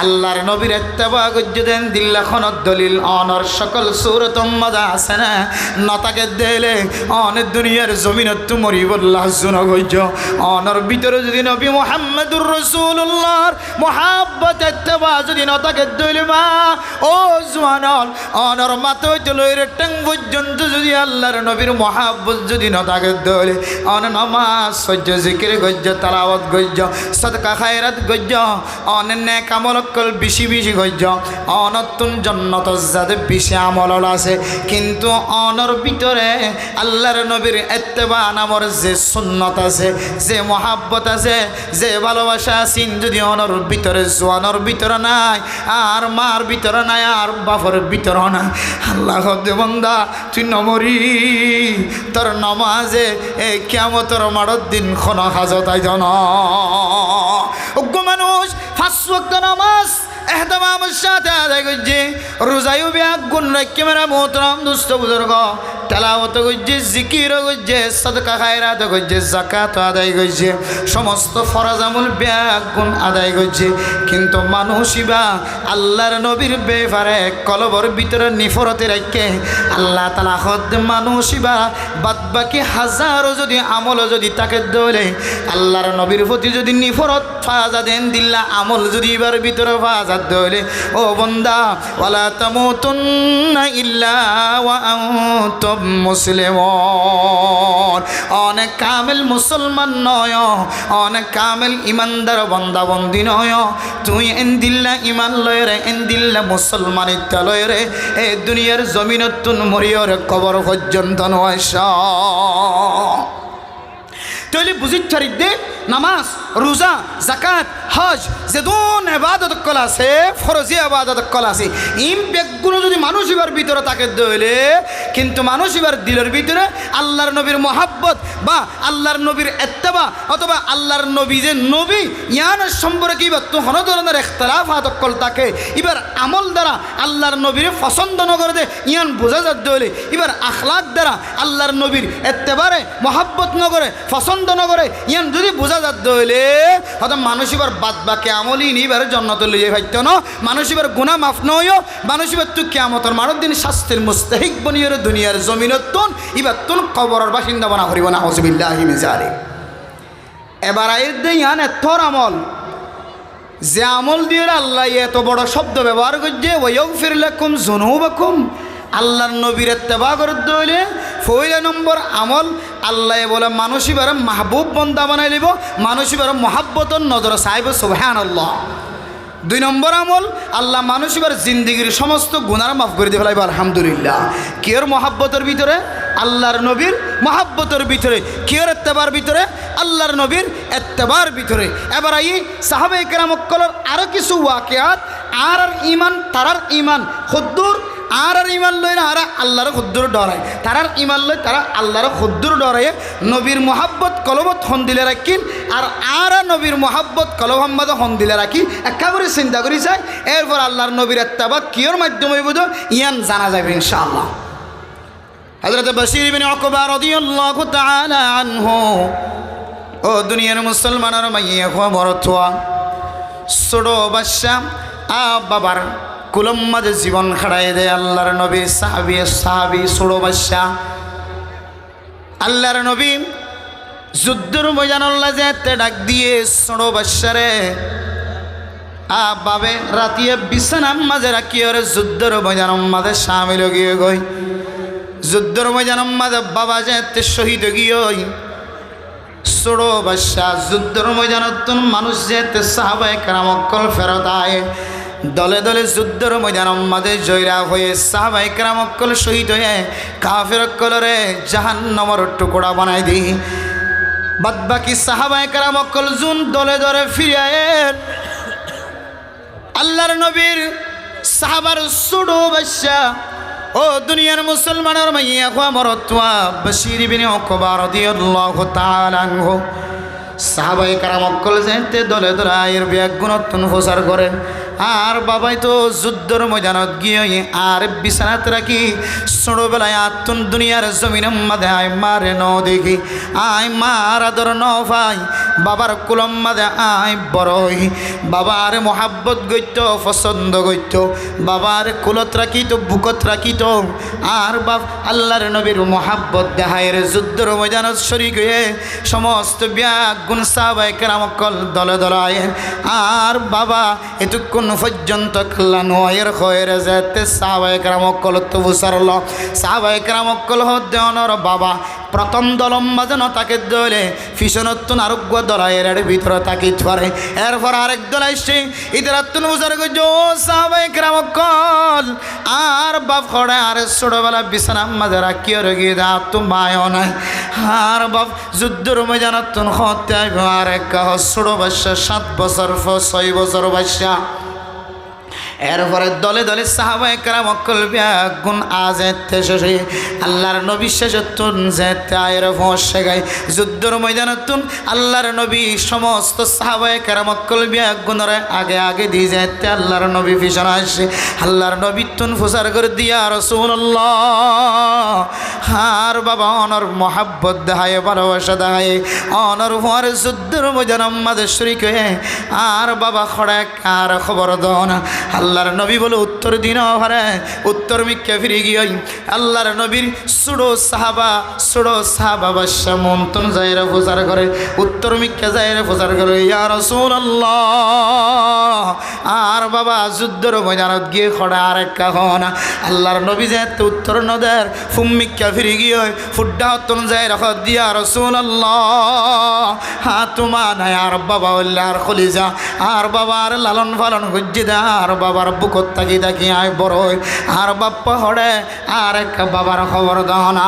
আল্লাহর নবীর ইত্তেবা গজ্জেদেন দিল্লাখনত দলিল অনর সকল সূরত মজা আছে না নতাকে দিলে অনেক দুনিয়ার জমিনত মরিবুল্লাহ জুন গজ্জ অনর ভিতরে যদি নবী মুহাম্মদুর রাসূলুল্লাহর মহাব্বত ইত্তেবা যদি নতাকে দিলে মা ও জওয়ানল অনর মাথা হইতে লয়ের ট্যাং পর্যন্ত যদি আল্লাহর নবীর মহাব্বত যদি নতাকে দিলে অন নামাজ সহ্য জিকির গজ্জ তেলাওয়াত গজ্জ সদকা খায়রাত গজ্জ অন নেক আমল কল বেশি বেশি গজ্জ অনতুন জান্নাত যাতে বেশি আমল আছে কিন্তু অনর ভিতরে আল্লাহর নবীর ইত্তেবা নামর যে সুন্নাত আছে যে মহাব্বত আছে যে ভালোবাসা আছে যদি অনর ভিতরে জওয়ানর ভিতরে নাই আর মার ভিতরে নাই আর বাপর ভিতরে নাই আল্লাহ দে বান্দা তুই নমরি তোর নামাজে এই কিয়ামতের মাড়র দিন খন হাজত আইজন মানুষ 5 ওয়াক্ত নামাজ নামাজ এহতেমামের সাথে আদায় করছে, রোজায়ও ব্যাগুণ রাখছে মেরা মোহতরম দুস্থ বুজুর্গ, তেলাওয়াত করছে, জিকিরও করছে, সাদকা খায়রাত করছে, যাকাত আদায় করছে, সমস্ত ফরজ আমল ব্যাগুণ আদায় করছে। কিন্তু মানুষই বা আল্লাহর নবীর ব্যাপারে কলবর ভিতরে নিফরতে রাখে আল্লাহ তাআলা হদ মানুষই বা বাদবাকি হাজারো যদি আমলও যদি তাকে দলে আল্লাহর নবীর প্রতি যদি নিফরত ফাজা দেন দিল্লা আমল যদি এবার ভিতরে ফাজা দলে, ও বন্দা ওয়ালা তামুতুন্না ইল্লা ওয়া আনতুম মুসলিমুন, অনেক কামেল মুসলমান নয়, অনেক কামেল ইমানদার বন্দা বন্দি নয়, তুই এন্দিল্লা ইমান লয় রে, এন্দিল্লা মুসলমানিত্ব লয় রে, এ দুনিয়ার জমিনতুন মরিয়র কবর পর্যন্ত নয়। তাহলে বুঝিচ্ছারি দে নামাজ রোজা জাকাত হজ যেদন এবাদত কল আছে, ফরজি এবাদত কল আছে, ইম বেগুলো যদি মানুষ এবার ভিতরে তাকে দইলে কিন্তু মানুষ এবার দিলের ভিতরে আল্লাহর নবীর মহাব্বত বা আল্লাহর নবীর এত্তেবা অথবা আল্লাহর নবী যে নবী ইয়ানের সম্পর্কে এবার তো হন ধরনের এখতলাফ কল তাকে এবার আমল দ্বারা আল্লাহর নবীর পছন্দ নগরে দে ইয়ান বোঝা যাত দইলে এবার আখলাক দ্বারা আল্লাহর নবীর এত্তেবারে মহাব্বত নগরে পছন্দ নগরে ইয়ান যদি বোঝা যাত দইলে হয়তো মানুষ এবার বাদ বাকি আমলই নিবার জন্নত লইয়ে ভাইত ন, মানুষ এবার গুনাহ মাফ নয়, মানুষ এবার তুই কিয়ামতের মানব দিন শাস্তির মুস্তাহিক বনিয়র দুনিয়ার জমিনতুন এবার তুন কবরের বাসিন্দা বনা করিব না। আউযুবিল্লাহি মিন যালিক। এবার আইর দে ইয়ান এতর আমল যে আমল দিয়ে আল্লাহ এত বড় শব্দ ব্যবহার করছে, ওয়াগফির লাকুম যুনুবাকুম, আল্লাহর নবীর ইত্তেবা করতে হইলে পয়লা নম্বর আমল আল্লাহ বলে মানুষ এবার মাহবুব বন্দা বানাই লিব, মানুষ এবার মহাব্বতর নজর চাইব, সুবহানাল্লাহ। 2 নম্বর আমল আল্লাহ মানুষ এবার জিন্দিগির সমস্ত গুনাহ মাফ করে দিয়ে ফেলাইব, আলহামদুলিল্লাহ। কের মহাব্বতের ভিতরে আল্লাহর নবীর মহাব্বতের ভিতরে, কের ইত্তেবার ভিতরে আল্লাহর নবীর ইত্তেবার ভিতরে। এবার এই সাহাবায়ে কেরামকলের আরও কিছু ওয়াকিয়াত আর ইমান তারার ইমান খুদ্দুর আর ইমান লয় না, আর আল্লাহর খুদ্দুর ডরায়, তারার ইমান লয় তারা আল্লাহর খুদ্দুর ডরায়, নবীর মহাব্বত কলবত হন দিলে রাখিন আর নবীর মহাব্বত কলবম্বাদ হন দিলে রাখি একেবারে চিন্তা করি চাই। এরপর আল্লাহর নবীর ইত্তেবাত কিয়র মাধ্যমে বুঝ ইয়ান জানা যাবে ইনশাআল্লাহ। হযরত বশীর ইবনে উকবা রাদিয়াল্লাহু তাআলা আনহু, ও দুনিয়ার মুসলমানের মাইয়া খবর তোয়া ছোট বাচ্চা বাবার কুলম মাঝে জীবন খাড়াই দেয় আল্লাহর নবী সাহাবী ছোট বাচ্চা। আল্লাহর নবী যুদ্ধের ময়দানল্লা যেতে ডাক দিয়ে ছোট বাচ্চারে বাবে রাতিয়ে বিছানার মাঝে রাখি ওরে যুদ্ধের ময়দানের মাঝে সামিল গিয়ে গই, যুদ্ধের ময়দানের মাঝে বাবা যেতে শহীদ গিয়ে ছোট বাচ্চা যুদ্ধের ময়দানত মানুষ যেতে সাহাবায়ে কেরামকল ফেরত আয়, দলে দলে যুদ্ধের ময়দানের মাঝে জয়রা হয়ে সাহাবায়ে কেরামকল শহীদ হয়ে কাফের কলরে জাহান্নামের টুকরা বানাই দিই। বাদ বাকি সাহাবায়ে কেরামকল জুন দলে দলে ফিরে আয়েন আল্লাহর নবীর সাহাবার ছোট বাচ্চা। ও দুনিয়ার মুসলমানের মাইয়া খোয়া মরতুয়া বশীর ইবনে উকবা রাদিয়াল্লাহু তাআলা আনহু সাহাবায়ে কেরামকল যেতে দলে দলে আয়ের ব্যাগ গুণত্বন প্রচার করেন। আর বাবাই তো যুদ্ধর ময়দানত গিয়ে আর বিছানাত রাখি ছোটবেলায় আত্মন দুনিয়ার জমিনের মাঝে আয় মারে ন দেখি, আয় মার আদর ন ভাই বাবার কুলম মাঝে আয় বড়ই, বাবার মহাব্বত গইত পছন্দ গইত, বাবার কুলত রাখিত বুকত রাখিত, আর বাপ আল্লাহর নবীর মহাব্বত দেহায়ের যুদ্ধর ময়দানত শরীক হয়ে সমস্ত ব্যাগ গুণ সাহাবায়ে কেরামকল দলে দলে আয়। আর বাবা এতক্ষণ পর্যন্ত ক্লানোয়ের হয়ে যেতে সাহাবায়ে কেরামকল তো বুঝারল, সাহাবায়ে কেরামকল হদ্দেওয়ানোর বাবা প্রথম দলম বাজানো তাকে দলে ফিসনত্তুন আরোগ্য দলাইয়ের ভিতরে তাকে ধরে। এরপর আরেক দল আসছে ইতারাত্তুন বুঝার গো সাহাবায়ে কেরামকল আর বাপ খড়ে আর ছোটবেলা বিছানার মাঝে রাখিয়ে গিয়ে দা তো মায়ও নাই। আর বাপ যুদ্ধের ময়দানত্তুন হতে আইব আর এক ছোট বাচ্চা 7 বছর 6 বছর বাচ্চা। এরপরে দলে দলে সাহাবায়ে কেরাম অকল বিয়াগুন আজেতে শেষে আল্লাহর নবী শেষতুন যেতে আয়ের ফসে গায় যুদ্ধর ময়দানতুন আল্লাহর নবী সমস্ত সাহাবায়ে কেরাম অকল বিয়াগুনরে আগে আগে দিয়ে যেতে আল্লাহর নবী পিছনে আসে আল্লাহর নবী তুন ফুসার করে দিয়া রাসূলুল্লাহ আর বাবা অনর মোহাব্বত দেখায় ভালোবাসা দেখায় অনর হওয়ার যুদ্ধর ময়দান আমাদের শরীক হয়ে আর বাবা খড়া আর খবর দাও না আল্লাহর নবী বলে উত্তর দিন হরে উত্তর মিক্কে ফিরে গিয়ে আল্লাহর নবীর সুড়ো সাহাবা বাদশা মন্তন যাইরা প্রচার করে উত্তর মিক্কে যাইরা প্রচার করে ইয়া রাসূলুল্লাহ আর বাবা যুদ্ধর ময়দানত গিয়ে খড়া আর এক কাহনা আল্লাহর নবী যেতে উত্তর নদের ফুম্মিক্কা ফিরে গিয়ে ফুড্ডা হতন যাই রাখ দিয়া রাসূলুল্লাহ হ্যাঁ তোমা নাই আর বাবা আর খলিজা আর বাবার লালন পালন গুজ্জি দে আর বাবার বুকত তাকি তাকি আয় বড় আর বাপ্পা হড়ে আর এক বাবার খবর দাও না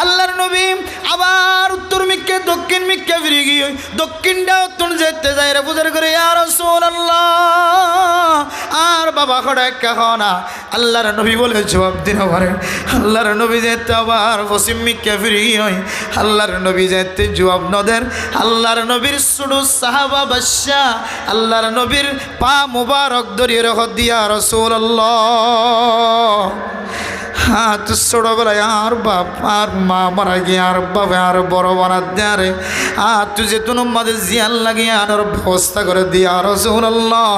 আল্লাহর নবী আবার উত্তর মিক্কে দক্ষিণ মিক্কে ফিরে গিয়ে দক্ষিণটা উত্তর যেতে যাই রে পূজার করে ইয়া রাসূলুল্লাহ আর বাবা খড়া এক না আল্লাহর নবী বলে জবাব দিন পারে আল্লাহর নবী যেতে আবার পশ্চিম মিক্কে ফিরে গিয়ে আল্লাহর নবী যেতে জবাব নদের আল্লাহর নবীর সুডু সাহাবা বাদশা আল্লাহর নবীর পা মুবারক ধরিয়ে রাখ দিয়া রাসূলুল্লাহ हाँ तो छोड़ो बोला यार बाप यार माँ मरा गया यार बाप यार बड़ो बना दिया रे हाँ तुझे तुम मदे जियान लगे यार और व्यवस्था कर दिया रसूलुल्लाह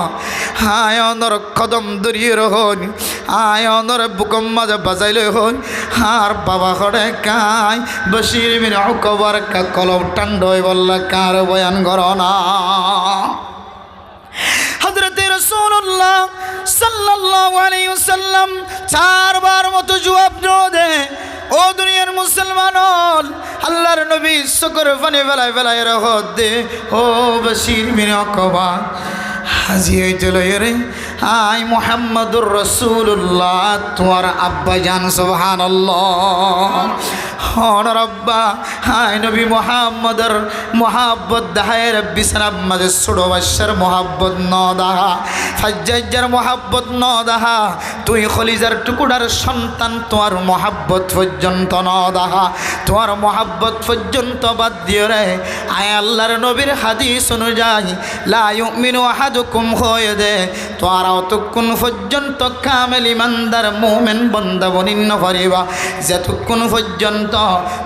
हाँ यार कदम दरिए रहो हाँ यार बुकम मदे बजाइले हो हाँ बाबा खड़े काई बशीर बिन उकबर का कलम टंडोय बोला कार बयान करो ना हज़रत रसूलुल्लाह सल्लल्लाहु अलैहि वसल्लम चार बार मत जवाब दे ओ दुनियार मुसलमान अल्लाहर नबी शुक्र फने फलाय फलाय रहो दे ओ बशीर बिन उकबा हाजी चलो रे आई मुहम्मदुर रसूलुल्लाह तुम्हारा अब्बा जान सुबहानल्लाह और अब्बा हाय नबी मुहम्मदर मोहब्बत दहाय रब्बी सलाम मद सुडो बशर मोहब्बत न दहा फज्जर मोहब्बत न दहा तुई खलिजार टुकुडार सन्तान तुम्हार मोहब्बत पर्यन्त न दहा तुम्हार मोहब्बत पर्यन्त बाद दियो रे आय अल्लाहर नबीर हादिस अनुयायी ला युमिनु अहादुकुम होय दे तुम्हार অতক্ষণ পর্যন্ত কামেল ইমানদার মুমিন বান্দা বনিন্ন পারিবা যতক্ষণ পর্যন্ত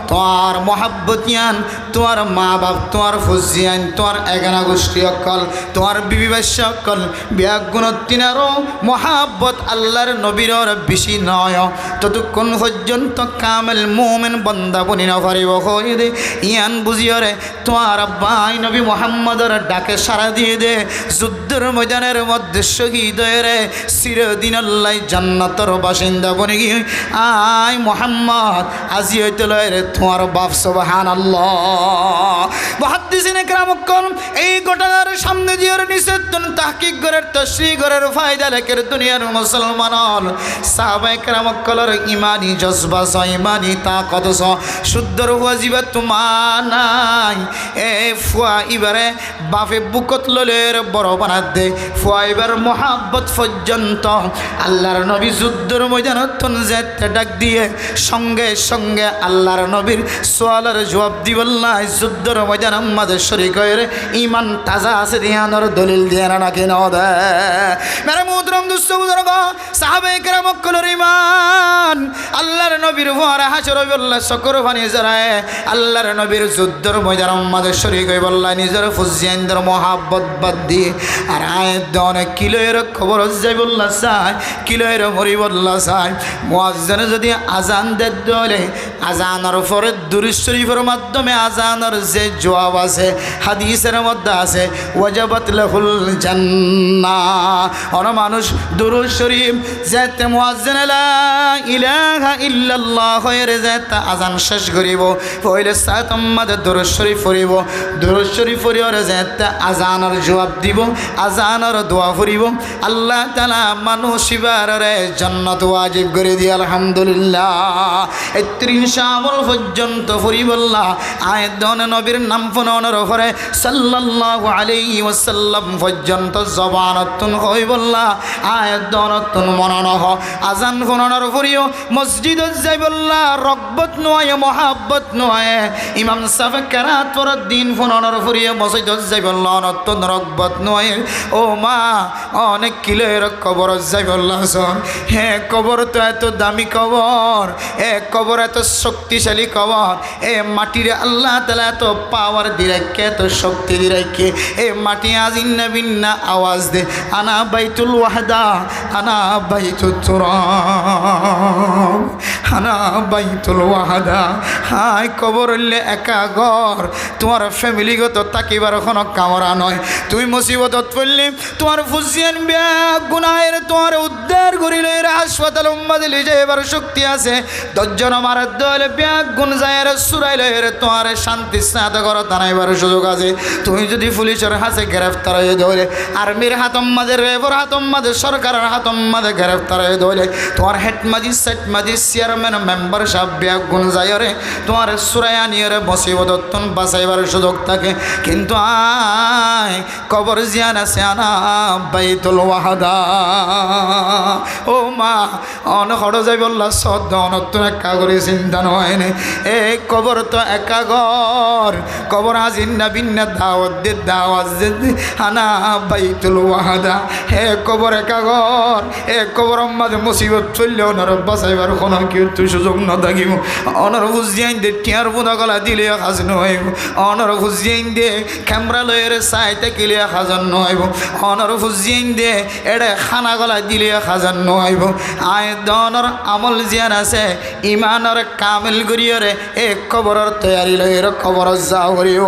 তোমার মহাব্বতিয়ান তোমার মা বাপ তোমার ফুজিয়ান তোমার এগানা গোষ্ঠী অকল তোমার বিবি বাচ্চা অকল বিয়াগুণতিনারও মহাব্বত আল্লাহর নবীর বেশি নয় ততক্ষণ পর্যন্ত কামেল মুমিন বান্দা বনিন্ন পারিব হয়ে দে ইয়ান বুঝিও রে তোমার ভাই নবী মুহাম্মদের ডাকে সাড়া দিয়ে দে যুদ্ধের ময়দানের মধ্যে শহীদ রে চিরদিন আল্লাহ জান্নাতের বাসিন্দা বনে গিয়ে আয় মোহাম্মদ আজি হইতে লয় রে তোমার বাপ সুবহানাল্লাহ মুহাদ্দিসিন ইকরাম এই ঘটনার সামনে দিয়ে নিষেধ তাহকিক করার তশরিহ করার ফায়দা লেখের দুনিয়ার মুসলমান সাহাবায়ে কেরাম কলর ইমানি জজবা ইমানি তাকত শুদ্ধর ওয়াজিবা তোমার নাই এ ফুয়া ইবারে বাপে বুকত ললের বড় বানা দে ফুয়া ইবার মহাব্বত পর্যন্ত আল্লাহর নবী যুদ্ধের ময়দানত যেতে ডাক দিয়ে সঙ্গে সঙ্গে আল্লাহর নবীর সোয়ালের জবাব দিবল্লাহ যুদ্ধের ময়দান আমাদের শরীক হয়ে ইমান তাজা আছে ধ্যানের দলিল দিয়ে না নাকি ন দে মেরে মুহতরম দুস্থ বুজুর্গ সাহাবায়ে কেরাম কলর ইমান আল্লাহর নবীর ভরা হাসর বল্লাহ শকর ফানি জরায় আল্লাহর নবীর যুদ্ধের ময়দান আমাদের শরীক হয়ে বল্লাহ নিজের ফুজিয়ানদের মহাব্বত বাদ দিয়ে আর আয়াত দনে কিলোয়ের খবর যাই বললা চাই কিলোয়ের মরি বললা চাই মুয়াজ্জিন যদি আজান দেয় দলে আজানের পরে দুরূদ শরীফের মাধ্যমে আজানের যে জবাব আছে হাদিসের মধ্যে আছে ওয়াজাবাত লাহুল জান্নাহ আর মানুষ দুরূদ শরীফ যেতে মুয়াজ্জিন লা ইলাহা ইল্লাল্লাহ হয়ে যেতে আজান শেষ করিব পয়লে সাত আমাদের দুরূদ শরীফ পড়িব দুরূদ শরীফ পড়িওরে যেতে আজানের জবাব দিব আজানের দোয়া করিব আল্লাহ তাআলা মানুষ ইবারে জান্নাত ওয়াজিব করে দিয়ে আলহামদুলিল্লাহ ৩৩ পয়সা আমল পর্যন্ত ফুরি বললা আয়াত দনে নবীর নাম ফোনর ঘরে সাল্লাল্লাহু আলাইহি ওয়াসাল্লাম পর্যন্ত জবানতুন হই বললা আয়াত দনতুন মনন হ আজান ফোনর ফুরিও মসজিদত যাই বললা রগবত নয় মহাব্বত নয় ইমাম সাহেব কেরাত পড়ার দিন ফোনর ফুরিও মসজিদত যাই বললা নতুন রগবত নয় ও মা অনেক কিলোর কবর যাই বললা হে কবর তো এত দামি কবর এ কবর এত শক্তিশালী কবর এ মাটির আল্লাহ তাআলা এত পাওয়ার দিরাইকে এত শক্তি দিরাইকে এ মাটি আজিন্না বিন্না আওয়াজ দে আনা বাইতুল ওয়াহদা আনা বাইতুত তুরাব আনা বাইতুল ওয়াহদা হাই কবর হইলে একা ঘর তোমার ফ্যামিলিগত তাকিবার কোনো কামরা নয় তুমি মুসিবতত পড়লে তোমার ফুজিয়ান বিয়া গুনাহের তোমার উদ্ধার করিলে হাসপাতাল উম্মাদিলে যাইবার শক্তি আছে দশজন আমার দলে বিয়া গুণ যায় সুরাইলে তোমার শান্তি স্নাত করা তানাইবার সুযোগ আছে তুমি যদি পুলিশের হাতে গ্রেফতার হয়ে ধরে আর্মির হাতম মাঝে রেবর হাতম মাঝে সরকারের হাতম মাঝে গ্রেফতার হয়ে ধরে তোমার হেড ম্যাজিস্ট্রেট চেয়ারম্যান মেম্বার সাহেব বিয়া গুণ যায় রে তোমার সুরাইয়া নিয়ে মুসিবতন বাঁচাইবার সুযোগ থাকে কিন্তু আয় কবর জিয়ান আছে আনা বাইতুল ওয়াহদা ও মা অনহড় যাই বললা সদ্য অনত্তন একা করে চিন্তা নয় এই কবর তো একা ঘর কবর আজিন্না বিন্না দাওয়াত দে দাওয়াত দে আনা বাইতুল ওয়াহদা হে কবর একা ঘর এ কবর মাঝে মুসিবত চললে ওনার বাঁচাইবার কোনো কিন্তু সুযোগ না থাকিব অনর বুঝিয়াইন দে টিয়ার বুনা গলা দিলে কাজ নহইব অনর বুঝিয়াইন দে ক্যামেরা লয়ের সাইতে কিলে খাজন নহইব অনর বুঝিয়াইন দে এড়ে খানা গলা দিলে খাজন নহইব আয় দনর আমল জিয়ান আছে ইমানর কামিল করিয়রে এ কবরের তৈয়ারি লয়ের কবর যাও করিব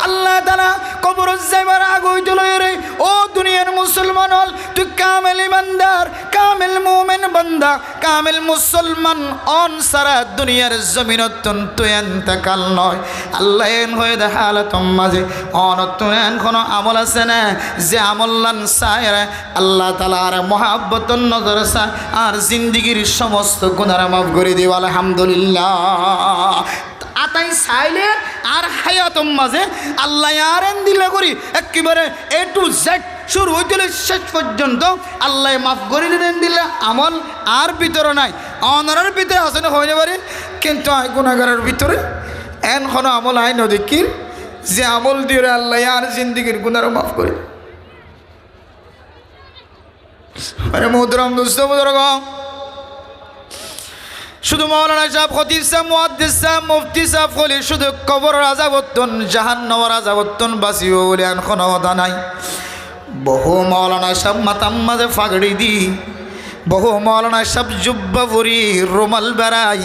আল্লাহ তাআলা কবর যাইবার আগ হইতে লয়েরে ও দুনিয়ার মুসলমান হল তুই কামিল ইমানদার কামিল মুমিন বান্দা কামিল মুসলমান অন সারা দুনিয়ার জমিনত তুই এন্তকাল নয় আল্লাহ এন হয়ে দেখাল তোমাজে অনতুন কোনো আমল আছে না যে আমল্লান সায়রে আল্লাহ তাআলার মহাব্বতন নজর সা আর জিন্দিগির সমস্ত গুনাহ মাফ করে দিও আলহামদুলিল্লাহ আতাই চাইলে আর হায়াতম মাঝে আল্লাহ আর দিলে করি একেবারে এ টু জেড শুরু হইতে শেষ পর্যন্ত আল্লাহ মাফ করে দিলে আমল আর ভিতরে নাই অনারের ভিতরে আছে না হইতে পারে কিন্তু গুনাহগারের ভিতরে এন কোনো আমল আই নদীকির যে আমল দিয়ে আল্লাহ আর জিন্দিগির গুনাহ মাফ করে আরে মুহতারাম দোস্ত বুজুর্গ শুধু মাওলানা সাহেব খতিব সাহেব মুহাদ্দিস সাহেব মুফতি সাহেব বলে শুধু কবর আযাবতন জাহান্নামের আযাবতন বাঁচিব বলে আর কোনো কথা নাই বহু মাওলানা সাহেব মাথার মাঝে ফাগড়ি দি বহু মাওলানা সাহেব জুব্বা পরি রুমাল বেড়াই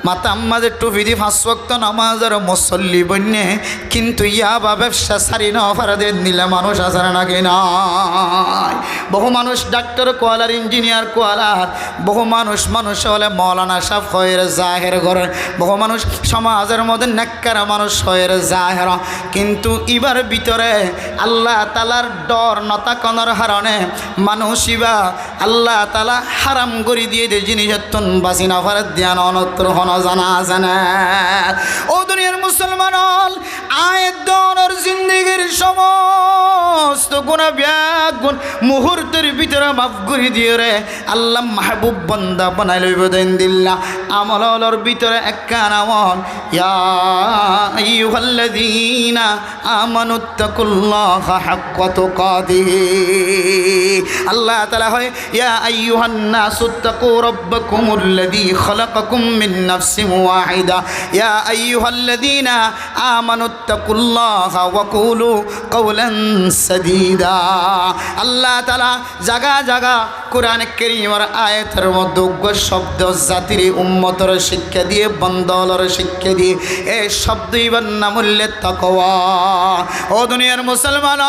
মাথার মাঝে টুপি দি 5 ওয়াক্ত নামাজের মুসল্লি বন্যে কিন্তু ইয়াবা ব্যবসা সারি না অপরাধের নিলে মানুষ আছে নাকি নাই বহু মানুষ ডাক্তার কোয়ালার ইঞ্জিনিয়ার কোয়ালার বহু মানুষ হলে মৌলানা সাহেব হয়ে জাহের ঘরের বহু মানুষ সমাজের মধ্যে নেককার মানুষ হয়ে জাহের কিন্তু ইবার ভিতরে আল্লাহ তাআলার ডর নতাকনের হারণে মানুষ ইবা আল্লাহ তাআলা হারাম করে দিয়ে দে জিনিসের বাসি না অপরাধ ধ্যান অনত্র জানা জানা ও দুনিয়ার মুসলমান আয়ের দনের জিন্দিগির সমস্ত গুনাহ ব্যাগুন মুহূর্তের ভিতরে মাফ করে দিয়ে রে আল্লাহ মাহবুব বান্দা বানাই লইব দিল্লাহ আমলের ভিতরে একখান আমল ইয়া আইয়ুহাল্লাযীনা আমানুত্তাকুল্লাহা হাক্কা তুকাতিহি আল্লাহ তাআলা হয় ইয়া আইয়ুহান নাসুত্তাকু রাব্বাকুমুল্লাযী খালাকাকুম মিন নাফসিন ওয়াহিদা ইয়া আইয়ুহাল্লাযীনা আমানুত্তাকুল্লাহা ওয়া কুলু কাওলান সাদীদা আল্লাহ তাআলা জায়গা জায়গা কোরআন কারীমের আয়াতের মধ্যে শব্দ জাতির উম্মতের শিক্ষা দিয়ে বন্দলর শিক্ষা দিয়ে এই শব্দ ইবার নাম হইল তাকওয়া ও দুনিয়ার মুসলমান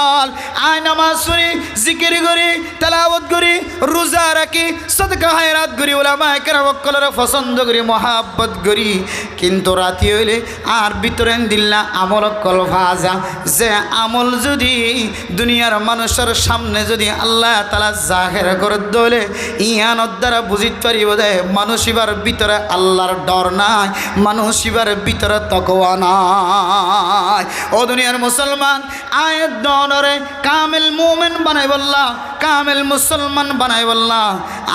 আয় নামাজ পড়ি জিকির করি তেলাওয়াত করি রোজা রাখি সদকা খায়রাত করি উলামায়ে কেরামকলর পছন্দ করি মহাব্বত করি কিন্তু রাতি হইলে আর ভিতরে দিল্লা আমল কল ভাজা যে আমল যদি দুনিয়ার মানুষের সামনে যদি আল্লাহ তাআলা জাহের করে দলে ইয়ানোর দ্বারা বুঝিতে পারিব যে মানুষ এবার ভিতরে আল্লাহর ডর নাই, মানুষ এবার ভিতরে তাকওয়া নাই। ও দুনিয়ার মুসলমান, আয়াত দনরে কামিল মুমিন বানাই বললা, কামিল মুসলমান বানাই বললা।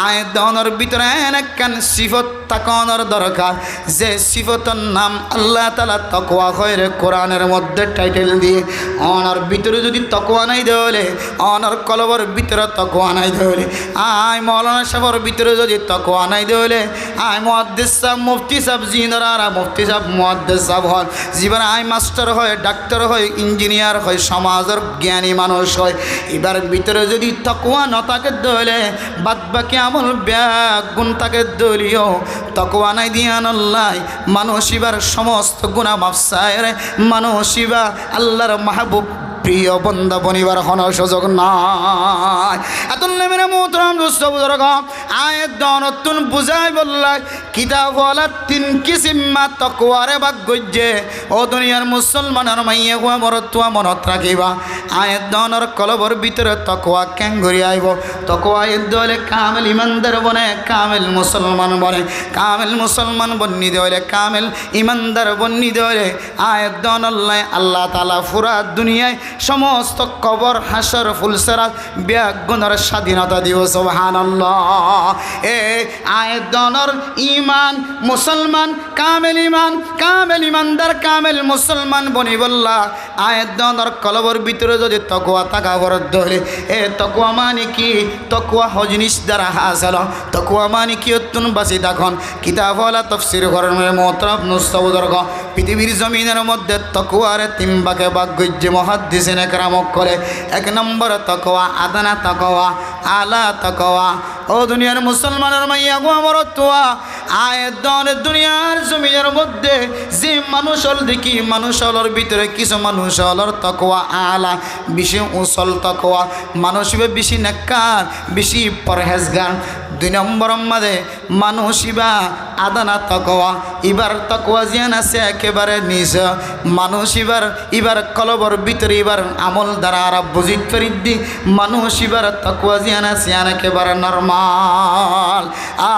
আয়াত দনর ভিতরে একখান সিফত তাকানোর দরকার, যে সিফতের নাম আল্লাহ তাআলা তাকওয়া কইরে কোরআনের মধ্যে টাইটেল দিয়ে। অনার ভিতরে যদি তাকওয়া নাই দেলে, অনার কলবের ভিতরে তাকওয়া নাই দেলে, আয় মাওলানা সাহেবের ভিতরে যদি তাকওয়া নাই দেলে, আয় মুহাদ্দিস সাহেব মুফতি সাহেব জিনারা মুফতি সাহেব মুহাদ্দিস সাহেব হন, জীবন আয় মাস্টার হয়, ডাক্তার হয়, ইঞ্জিনিয়ার হয়, সমাজের জ্ঞানী মানুষ হয়, এবার ভিতরে যদি তাকওয়া না থাকে দেলে, বাদ বাকি আমল ব্যাগ গুণ থাকে দলীয়। তাকওয়া নাই দিয়ান আল্লাহ মানুষ এবার সমস্ত গুনাহ মাফ চায়, মানুষ এবার আল্লাহর মাহবুব প্রিয় বন্দা বনিবার হন সুযোগ নাই। এতন নেমের মোহতরম দোস্ত বুজুর্গ, আয়াত দনতুন বুঝাই বললাই কিতাবওয়ালা তিন কিসিমা তাকওয়ারে ভাগ গজ্জে। ও দুনিয়ার মুসলমানের মাইয়া হুয়া মরতুয়া মনত রাখিবা, আয়াত দনর কলবর ভিতরে তাকওয়া কেন ঘুরি আইব। তাকওয়া দলে কামেল ইমানদার বনে, কামেল মুসলমান বনে, কামেল মুসলমান বন্নি দলে কামেল ইমানদার বন্নি দলে। আয়াত দনল্লাই আল্লাহ তাআলা পুরা দুনিয়ায় সমস্ত কবর হাসর ফুলসেরাত ব্যাগুণের স্বাধীনতা দিও। সুবহানাল্লাহ। এ আয়াত দনর ইমান মুসলমান কামেল ইমান, কামেল ইমানদার কামেল মুসলমান বনি বললা। আয়াত দনর কলবর ভিতরে যদি তাকওয়া থাকা বরদ ধরে, এ তাকওয়া মানে কি? তাকওয়া হজনিস দ্বারা হাসল। তাকওয়া মানে কি? অত্যুন বাসি তখন কিতাবওয়ালা তাফসীর করেন মোহতরম নুসবুদর্গ। পৃথিবীর জমিনের মধ্যে তাকওয়ারে তিন ভাগে ভাগ গজ্জে মুহাদ্দিসিন একরামক করে। এক নম্বর তাকওয়া আদনা তাকওয়া, আলা তাকওয়া। ও দুনিয়ার মুসলমানের মাইয়া গো আমার তোয়া, আয়াত দনের দুনিয়ার জমিনের মধ্যে যে মানুষ হল দেখি, মানুষ হলর ভিতরে কিছু মানুষ হলর তাকওয়া আলা, বেশি উসল তাকওয়া, মানুষ বেশি নেককার, বেশি পরহেজগার। দুই নম্বর মাঝে মানুষ ইবা আদানা তাকওয়া, এবার তাকওয়া জিয়ান আছে একেবারে নিজ মানুষ এবার কলবর ভিতরে এবার আমল দ্বারা আর বুঝিত ফরিদ্দি মানুষ এবার তাকওয়া জিয়ান আছে একেবারে নরমাল।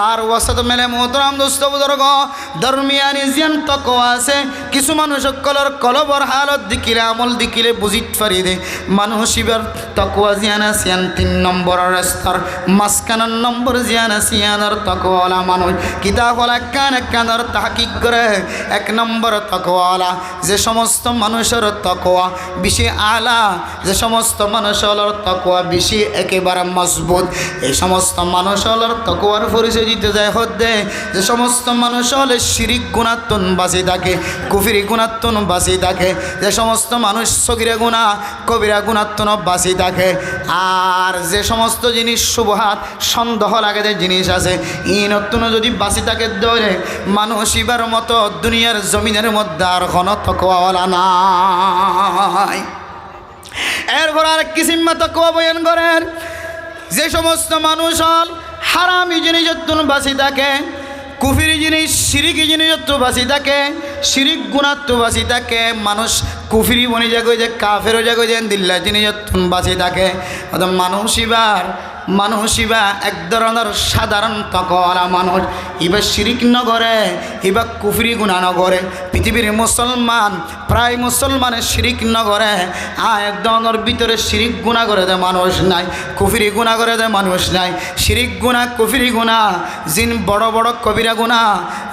আর ওয়াসাত মেলে মোহতরম দোস্ত বুজুর্গ, দরমিয়ানি জিয়ান তাকওয়া আছে। কিছু মানুষ কলবর হালত দিকিলে আমল দিকিলে বুঝিত ফরিদে মানুষ এবার তাকওয়া জিয়ান আছে। তিন নম্বরের স্তর মাঝখানের নম্বর জিয়ান আছে আর তাকওয়ালা মানুষ কিতাবওয়ালা কানের তাহকিক করে। এক নম্বর তাকওয়ালা, যে সমস্ত মানুষের তাকওয়া বেশি আলা, যে সমস্ত মানুষের তাকওয়া বেশি একেবারে মজবুত, এই সমস্ত মানুষের তাকওয়ার পরিচয় দিতে যায় হদ্দে যে সমস্ত মানুষ হলে শিরিক গুণাত্মন বাঁচি থাকে, কুফরি গুণাত্মন বাঁচি থাকে, যে সমস্ত মানুষ সগিরা গুণা কবিরা গুণাত্মন বাঁচি থাকে। আর যে সমস্ত জিনিস শুভহাত সন্দেহ লাগে যে জিনিস আছে ই নতুন যদি বাঁচি থাকে ধরে মানুষ এবার মতো দুনিয়ার জমিনের মধ্যে আর কোনো তাকওয়াওয়ালা নাই। এরপর আর কিসিম্মা তাকওয়া বয়ান করেন, যে সমস্ত মানুষ হল হারামি জিনিস বাঁচি থাকে, কুফরি জিনিস শিরিকি জিনিস বাঁচি থাকে, শিরিক গুণাত্ম বাঁচি থাকে, মানুষ কুফরি বনি যাগো যে কাফেরও যাগো যে দিল্লা জিনিস বাঁচি থাকে। মানুষ ইবা এক ধরনের সাধারণ তাকওয়ালা মানুষ, ইবা শিরিক নগরে, ইবা কুফরি গুণা নগরে। পৃথিবীর মুসলমান প্রায় মুসলমানের শিরিক নগরে, এক ধরনের ভিতরে শিরিক গুণা করে দেয় মানুষ নাই, কুফরি গুণা করে দেয় মানুষ নাই। শিরিক গুণা কুফরি গুণা জিন বড় বড় কবিরা গুণা,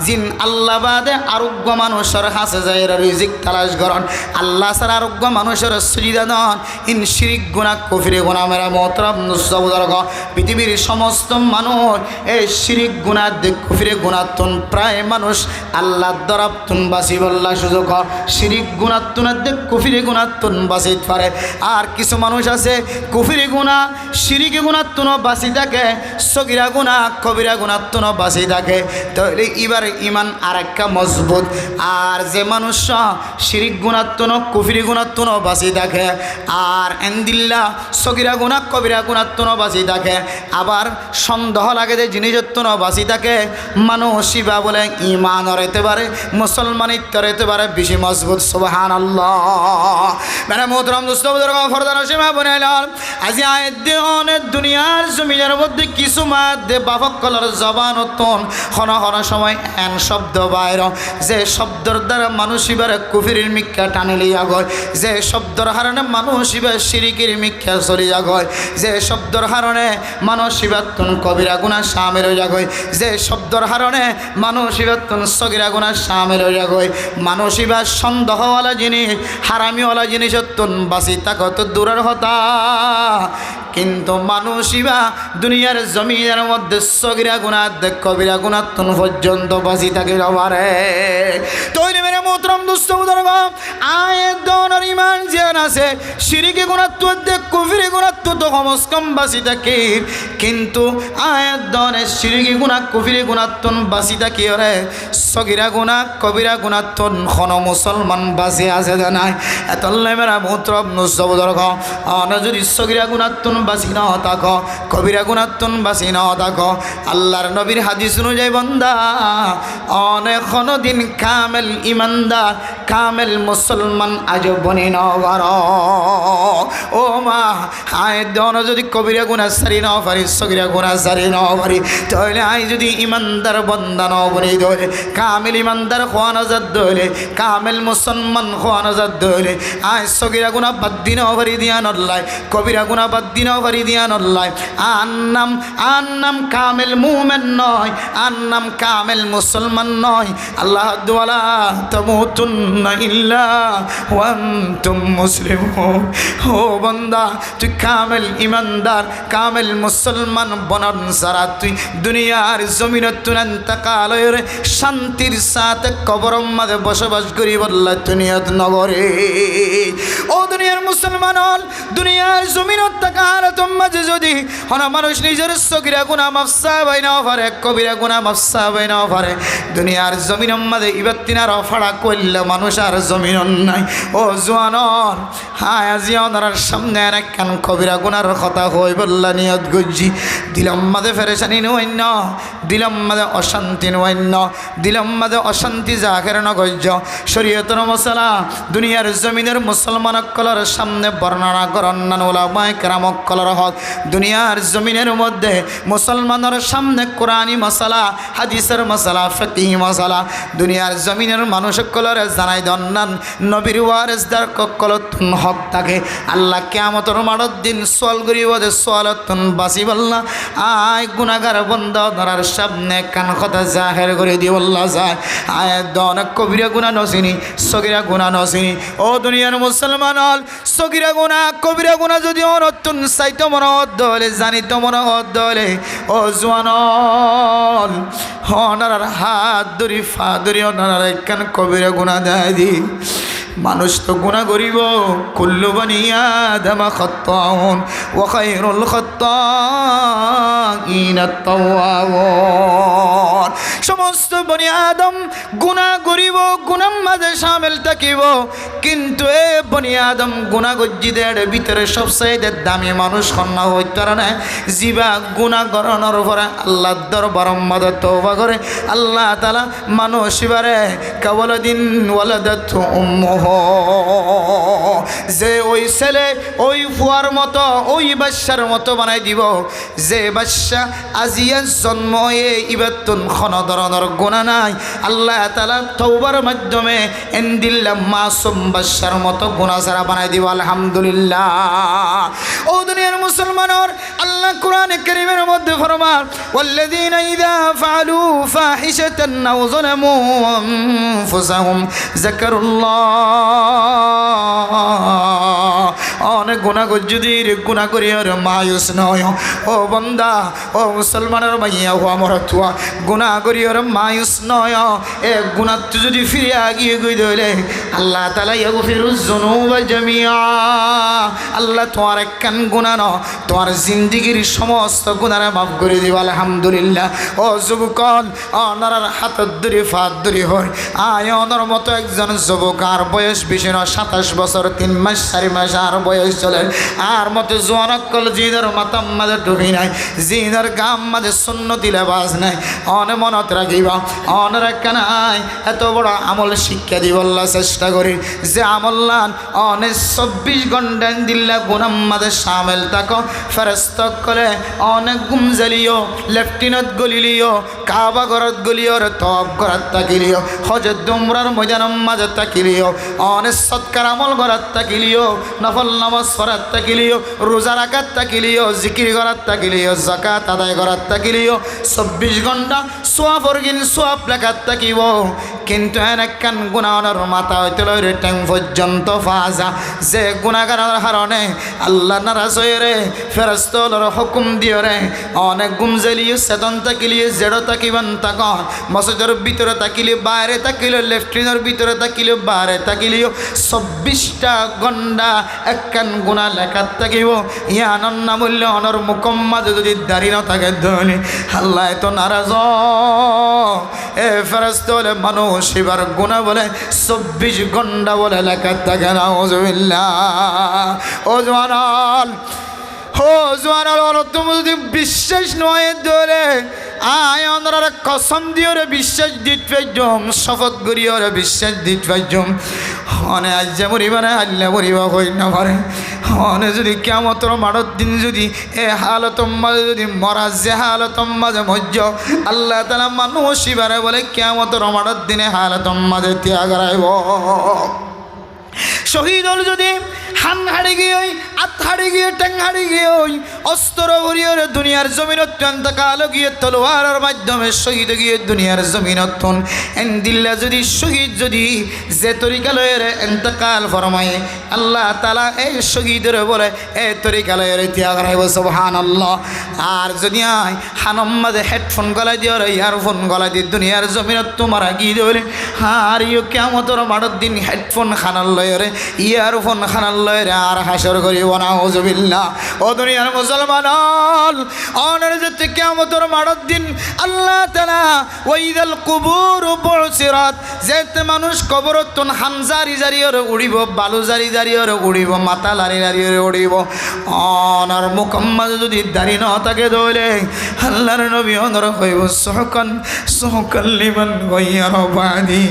জিন আল্লাহ বাদে আরোগ্য মানুষের হাসে যায় রিজিক তালাশ করন, আল্লাহ ছাড়া আরোগ্য মানুষের সুবিধা দন। ইন শিরিক গুণা কুফরি গুণা মেরা মোহতরম নুসবুজুর্গ, পৃথিবীর সমস্ত মানুষ এই শিরিক গুনাহ কুফরি গুণাত্মন প্রায় মানুষ আল্লাহ দরাবতুন বাসি বল্লা সুযোগ শিরিক গুণাত্মন কুফরি গুণাত্মন বাসিত পারে। আর কিছু মানুষ আছে কুফরি গুণা শিরিক গুণাত্মন বাসি থাকে, সগিরা গুণা কবিরা গুণাত্মন বাসি থাকে, তাহলে এবার ইমান আর একটা মজবুত। আর যে মানুষ শিরিক গুণাত্মন কুফরি গুণাত্মন বাসি থাকে আর এন্দিল্লা সগিরা গুণা কবিরা গুণাত্মন বাসি থাকে, থাকে, আবার সন্দেহ লাগে যে জিনিসত্ব বাঁচি থাকে। মানুষই বলে ইমান হইতে পারে, মুসলমানিত্ব হইতে পারে বেশি মজবুত। সুবহানাল্লাহ। মানে মোহতরম দোস্ত বুজুর্গ ফরদান সীমা বনাইলাম আজি আয়াত অনেক দুনিয়ার জমিনের মধ্যে কিছু মাধ্যে বাপক কলার জবান অতন হন হন সময় এন শব্দ বাইর, যে শব্দর দ্বারা মানুষ এবারে কুফিরের মিথ্যা টানি লিয়া গয়, যে শব্দর হারণে মানুষ এবার শিরিকের মিথ্যা চলিয়া গয়, যে শব্দর হারণে মানুষ এবার কবিরা গুনাহ শামিল হইয়া গয়, যে শব্দর হারণে মানুষ এবার সগিরা গুনাহ শামিল হইয়া গয়। মানুষ এবার সন্দেহওয়ালা জিনিস হারামিওয়ালা জিনিস বাঁচি থাকা তো দূরের কথা, কিন্তু মানুষইবা দুনিয়ার জমিনের মধ্যে সগিরা গুনাহ কবিরা গুনাহ পর্যন্ত বাঁচি থাকে পারে। তৈরি মেরে মোহতরম দুস্থ বুজুর্গ আয়াত দনের ইমান জিয়ান আছে, শিরিকে গুনাহ কুফরি গুনাহ তো কমস কম বাঁচি থাকে, কিন্তু আয়াত দনের শিরিকে গুনাহ কুফরি গুনাহ বাঁচি থাকে রে সগিরা গুনাহ কবিরা গুনাহ কোন মুসলমান বাঁচি আছে জানাই। এতলে মেরা মোহতরম দুস্থ বুজুর্গ অনে যদি সগিরা গুনাহ বাঁচি না থাকো, কবিরা গুনাহ বাঁচি না থাকো, আল্লাহর নবীর হাদিস অনুযায়ী বান্দা অনেক দিন কামেল ইমানদার কামেল মুসলমান আজ বনি নগর। ও মা আয় দন যদি কবিরা গুনাহ সারি না পারি, সগিরা গুনাহ সারি না পারি, তাহলে আই যদি ইমানদার বান্দা না বনি ধরে কামেল ইমানদার খোয়ানো যাত ধরে কামেল মুসলমান খোয়ানো যাত ধরে আয় সগিরা গুনাহ বাদ দিন পারি দিয়া নল্লাই, কবিরা গুনাহ বাদ দিন পারি দিয়া নল্লাই। আন্নাম কামেল মুমিন নয়, আন্নাম কামেল মুসলমান নয়। আল্লাহ দুআলা তামুতুন্না ইল্লা ওয়া আনতুম মুসলিমুন। ও বান্দা তুই কামেল ইমানদার কামেল মুসলমান বনন সারা তুই দুনিয়ার জমিনত তুই ইন্তেকালের শান্তির সাথে কবরের মধ্যে বসবাস করি বললা দুনিয়াত নগরে। ও দুনিয়ার মুসলমান হল দুনিয়ার জমিনত তাকার মাঝে যদি হন মানুষ নিজের সগিরা গুনাহ মাফসা বাই না পারে, কবিরা গুনাহ মাফসা বাই না পারে, দুনিয়ার জমিনের মধ্যে ইবাদ তিনার ফাড়া করলে মানুষ আর জমিন নাই। ও জোয়ানর হ্যাঁ আজি ওনার সামনে একখান কবিরা গুনার কথা হই বললা নিয়ত গুজি দিলাম মাঝে ফেরেশানি নৈন্য, দিলাম মাঝে অশান্তি নৈন্য, দিলাম মাঝে অশান্তি জাহের নগজ্য শরীয়তের মশলা দুনিয়ার জমিনের মুসলমান কলার সামনে বর্ণনা করন্নান ওলামায়ে কেরাম কলার হক দুনিয়ার জমিনের মধ্যে মুসলমানের সামনে কোরআনী মশলা হাদিসের মশলা ফিকহি মশলা দুনিয়ার জমিনের মানুষ কলরে জানাই দন্নান নবীর ওয়ারিসদার কলতুন হক থাকে। আল্লাহ কিয়ামতের মাঠের দিন সওয়াল করিব যে সওয়ালতুন বাসি বললা আয় গুনাহগার বান্দা ধরার সামনে কান কথা জাহির করে দি বললা যায় আয় দন কবিরা গুনাহ নসিনি সগিরা গুনাহ নসিনি। ও দুনিয়ার মুসলমান হল সগিরা গুনাহ কবিরা গুনাহ যদি অনতুন সাইতো মনে হলে জানিত মনে হলে ও জোয়ান ওনার হাত ধরি ফা ধরি ওনার একখান কবিরা গুনাহ দেয় দি। মানুষ তো গুনাহ করিব কুল্লু বনি আদম খাত্তাউন ওয়া খায়রুল খাত্তাইন আত-তাওয়াবুন। সমস্ত বনি আদম গুনাহ করিব, গুনাহ মাঝে শামিল থাকিব, কিন্তু এ বনি আদম গুনাহ গজ্জিদের ভিতরে সবচেয়ে দামি মানুষ কন্যা হইতে না জিবা গুনাহ করানোর পরে আল্লাহর দরবার মধ্যে তওবা করে আল্লাহ তাআলা মানুষ বারে কেবল দিন ওয়ালাদাতু উম্মুহু যে ওই ছেলে ওই ফুয়ার মতো ওই বাচ্চার মতো বানাই দিব যে বাচ্চা আজিয়া জন্ম হয়ে ইবাতুন কোন ধরনের গুনাহ নাই। আল্লাহ তাআলা তওবার মাধ্যমে এন্দিল্লা মাসুম বাচ্চার মতো গুনাহ ছাড়া বানাই দিব। আলহামদুলিল্লাহ। ও দুনিয়ার মুসলমানর আল্লাহ কোরআনে কারীমের মধ্যে ফরমান ওয়াল্লাযীনা ইযা ফাআলু ফাহিশাতান আও যালামু আনফুসাহুম যাকারুল্লাহ। অনেক গুনাহ যদি গুনাহ করি আর মায়ুস নয়। ও বান্দা ও মুসলমানের মাইয়া ও আমার তুয়া গুনাহ করি আর মায়ুস নয়। এ গুনাহ যদি ফিরে আগিয়ে গই দইলে আল্লাহ তাআলা ইয়াগফিরুজ যুনুবা জামিআ। আল্লাহ তোমার একখান গুনাহ ন তোমার জিন্দেগীর সমস্ত গুনাহ মাফ করে দিব। আলহামদুলিল্লাহ। ও যুবকন অনার হাত ধরে ফাত ধরে হয় আয় অনার মতো একজন যুবক আর বয়স বেশি না 27 বছর 3 মাস 4 মাস আর বয়স বয়স চলে আর মতো জোয়ানকল জিনের মাতাম মাঝে ডুবি নাই জিনের গাম মাঝে সুন্নতি লেবাস নাই অনে মনত রাখিবা অনে রাখা নাই এত বড় আমল শিক্ষা দিবল্লা চেষ্টা করি যে আমল্লান অনে 24 ঘন্টা দিল্লা গুনাম মাঝে সামেল থাকো ফেরেস্ত কলে অনেক গুম জ্বালিও লেফটিনেন্ট গলিলিও কাবা ঘরত গলিও রে তপ ঘরত তাকিলিও হজরত দুমরার ময়দানম মাঝে তাকিলিও অনেক সৎকার আমল ঘরত তাকিলিও নফল নামাজ পড়াত তাকিলিও রোজা রাখাত তাকিলিও জিকির ঘরত তাকিলিও যাকাত আদায় ঘরত তাকিলিও 24 ঘন্টা সোয়াব অর্গিন সোয়াব লেখাত তাকিব কিন্তু এনেকান গুনাহর মাথা হইতে লইরে টাইম পর্যন্ত ফাজা যে গুনাহগারের কারণে আল্লাহ নারাজ হয়ে রে ফেরেশতার হুকুম দিও রে অনেক গুম জ্বালিও চেতন তাকিলিও জেড়ো তাকিবান তাক মসজিদের ভিতরে তাকিলে বাইরে তাকিলে লেফটিনের ভিতরে তাকিলে বাইরে তাকিলিও 24টা ঘন্টা একখান গুনাহ লেখাত তাকিব ইয়ানন নামূল্য অনর মুকম্মাদ যদি দাঁড়ি না থাকে ধনি আল্লাহ এত নারাজ এ ফেরেশতা মানুষ এবার গুনাহ বলে 24 ঘন্টা বলে লেখাত থাকে না নাউজুবিল্লাহ ও জওয়ান ও জওয়ান তুমি যদি বিশ্বাস নয় ধরে আয় অনরা কসম দিও রে বিশ্বাস দিত পাইজম শপথ করিও রে বিশ্বাস দিত পাইজম অনে আজ যে মরিবা না আল্লাহ মরিবা হই না পারে অনে যদি কিয়ামতের মাঠের দিন যদি এ হালতম মাঝে যদি মরা যে হালতম মাঝে মজ্জ আল্লাহ তাআলা মানুষ এবারে বলে কিয়ামতের মাঠের দিনে হালতম মাঝে ত্যাগ রাইব শহীদ হল যদি হান হাড়ি গিয়ে আত হাড়ি গিয়ে ট্যাং হাড়ি গিয়ে অস্ত্র ভরিয়ে দুনিয়ার জমিনত অন্তকাল গিয়ে তলোয়ারের মাধ্যমে শহীদ গিয়ে দুনিয়ার জমিনত এন দিল্লা যদি শহীদ যদি যে তরিকালয়ের এন্তকাল ফরমায় আল্লাহ তাআলা এই শহীদের বলে এই তরিকালয়ের ত্যাগ রাইব সুবহানাল্লাহ আর যদি হানম মাঝে হেডফোন গলায় দিয়ে ইয়ারফোন গলায় দিয়ে দুনিয়ার জমিনত তোমার গিয়ে দেবে আর ইউ কিয়ামতের মাঠের দিন হেডফোন খানার লয়রে ইয়ারফোন খানার লয়রে আর হাসর করিব না নাউজুবিল্লাহ ও দুনিয়ার মুসলমান অনের যেতে কিয়ামতের মাঠের দিন আল্লাহ তাআলা ওয়াইদাল কুবুর বুসিরাত যেতে মানুষ কবরতন হামজারি জারিয়র উড়িব বালু জারি জারিয়র উড়িব মাথা লারি লারিয়র উড়িব অনার মুকম্মল যদি দাড়ি না থাকে দইলে আল্লাহর নবী অনর হইব সুহকান সুহকাল লিমান গায়্যার বাদি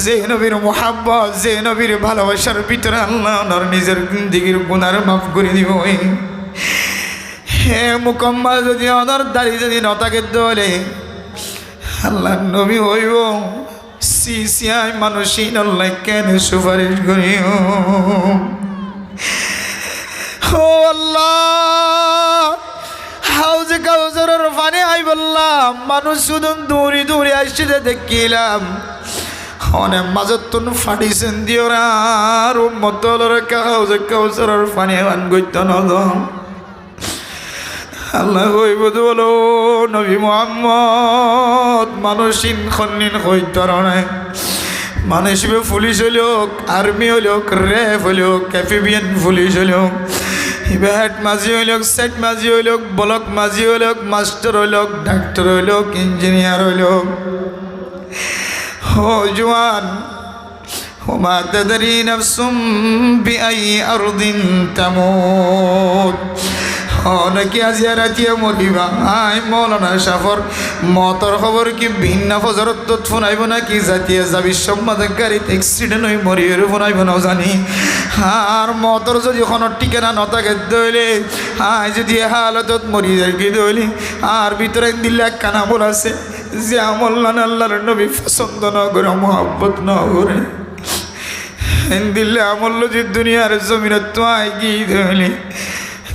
যে নবীর মোহাব্বত যে নবীর ভালোবাসার ভিতরে আল্লাহ ওনার নিজের জিন্দেগির গুনাহ মাফ করে দিব হে মুকম্মল যদি ওনার দাড়ি যদি না থাকে দলে আল্লাহ নবী হইব সিসিআই মানুষই আল্লাহ কেন সুপারিশ করিও ও আল্লাহ হাউজে কাউসারের পানি আই বললাম মানুষ শুধু দৌড়ি দৌড়ি আসছে দেখিলাম অনেক মাজতুন ফাটিছেন দিওরা আর উম্মতর হাউজে কাউসারের পানি আন গইত নদ আল্লাহ কইব বলো নবী মুহাম্মদ মানুষিন খন্নিন কইতর নাই মানুষ পুলিশ হইল আর্মি হইল র্যাব হইল ক্যাফিবিয়ান পুলিশ হইল হেড মাঝি হইল সেট মাঝি হইল ব্লক মাঝি হইল মাস্টার হইল ডাক্তার হইল ইঞ্জিনিয়ার হইল ও জওয়ান ওমা তাদরি নাফসুম বিআই আরদিন তামুত অনেকে আজিয়ারাতিয়া মরিবা আই মৌলানা সাফর মতর খবর কি ভিন্ন ফজরত ফোনাইব না কি জাতীয় যাবি সব মাঝে গাড়িতে অ্যাক্সিডেন্ট হয়ে মরিয়ে ফোনাইব না জানি আর মতর যদি কোনো ঠিকানা নথাকে দইলে আই যদি হালতত মরি যায় কি দইলে আর ভিতরে দিল্লা কানা বল আছে যে আমল্লান আল্লাহর নবী পছন্দ না করে মোহাব্বত না করে দিল্লা আমল্ল যে দুনিয়ার জমিনে তো আই গিয়ে দইলে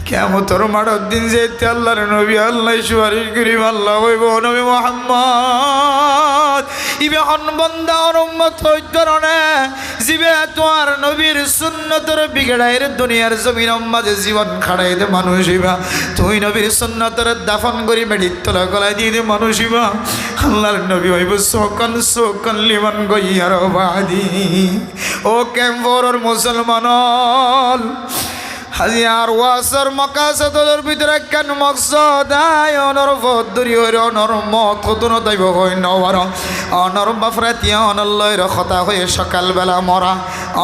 কিয়ামতের মাঠের দিন যেতে আল্লাহর নবী আল্লাহ সুপারিশ করিব আল্লাহ হইব নবী মুহাম্মদ ইবে হন বান্দা আর উম্মত হইতর না জিবে তোমার নবীর সুন্নতের বিগড়াইর দুনিয়ার জমিন মাঝে জীবন খাড়াই দে মানুষ হইবা তুই নবীর সুন্নতের দাফন করি মেডির তলা গলায় দিয়ে দে মানুষ হইবা আল্লাহর নবী হইব সোকান সোকান লিমান গইয়ার বাদি ও ক্যাম্পর মুসলমান হাজিয়ার ওয়াসর মকাসদর ভিতরে কেন মকসদ আয় অনর ফদরি হইর অনর মত কতন তাইব হই নওয়ার অনর বাফরাতিয়া অনল্লয়ের কথা হয়ে সকালবেলা মরা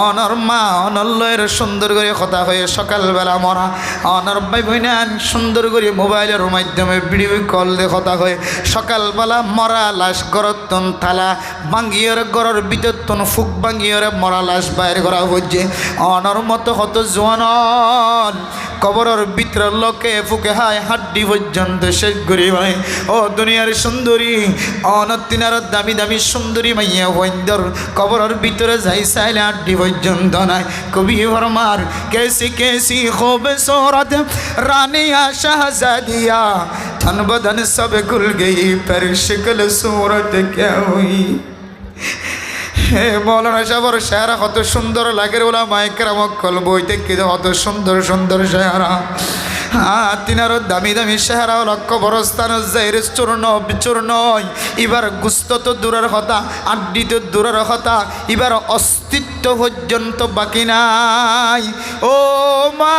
অনর মা অনল্লয়ের সুন্দর করে কথা হয়ে সকালবেলা মরা অনর ভাই বোনান সুন্দর করে মোবাইলের মাধ্যমে ভিডিও কল দিয়ে কথা হয়ে সকালবেলা মরা লাশ গরতন থালা ভাঙ্গিয়র গরর বিততন ফুক ভাঙ্গিয়রে মরা লাশ বাইর করা হচ্ছে অনর মতো হত জোয়ান কবরের ভিতর লোকে ফুকে হায় হাড্ডি পর্যন্ত শেষ করি ভাই ও দুনিয়ার সুন্দরী অনতিনার দামি দামি সুন্দরী মাইয়া বৈন্দর কবরের ভিতরে যাই চাইলে হাড্ডি পর্যন্ত নাই কবি ফরমার কেসি কেসি খুবসুরত রানিয়া শাহজাদিয়া तन बदन सब खुल गई पर शिकल सूरत क्या हुई হে মৌলানা সাহেবের শেয়ারা কত সুন্দর লাগে ওলা মাইকেরামক কল বইতে কি কত সুন্দর সুন্দর শেয়ারা তিনারও দামি দামি শেহারা লক্ষ্য বরস্থান জাহির চূর্ণ বিচূর্ণ এবার গুস্ত তো দূরের কথা আড্ডি তো দূরের কথা এবার অস্তিত্ব পর্যন্ত বাকি নাই ও মা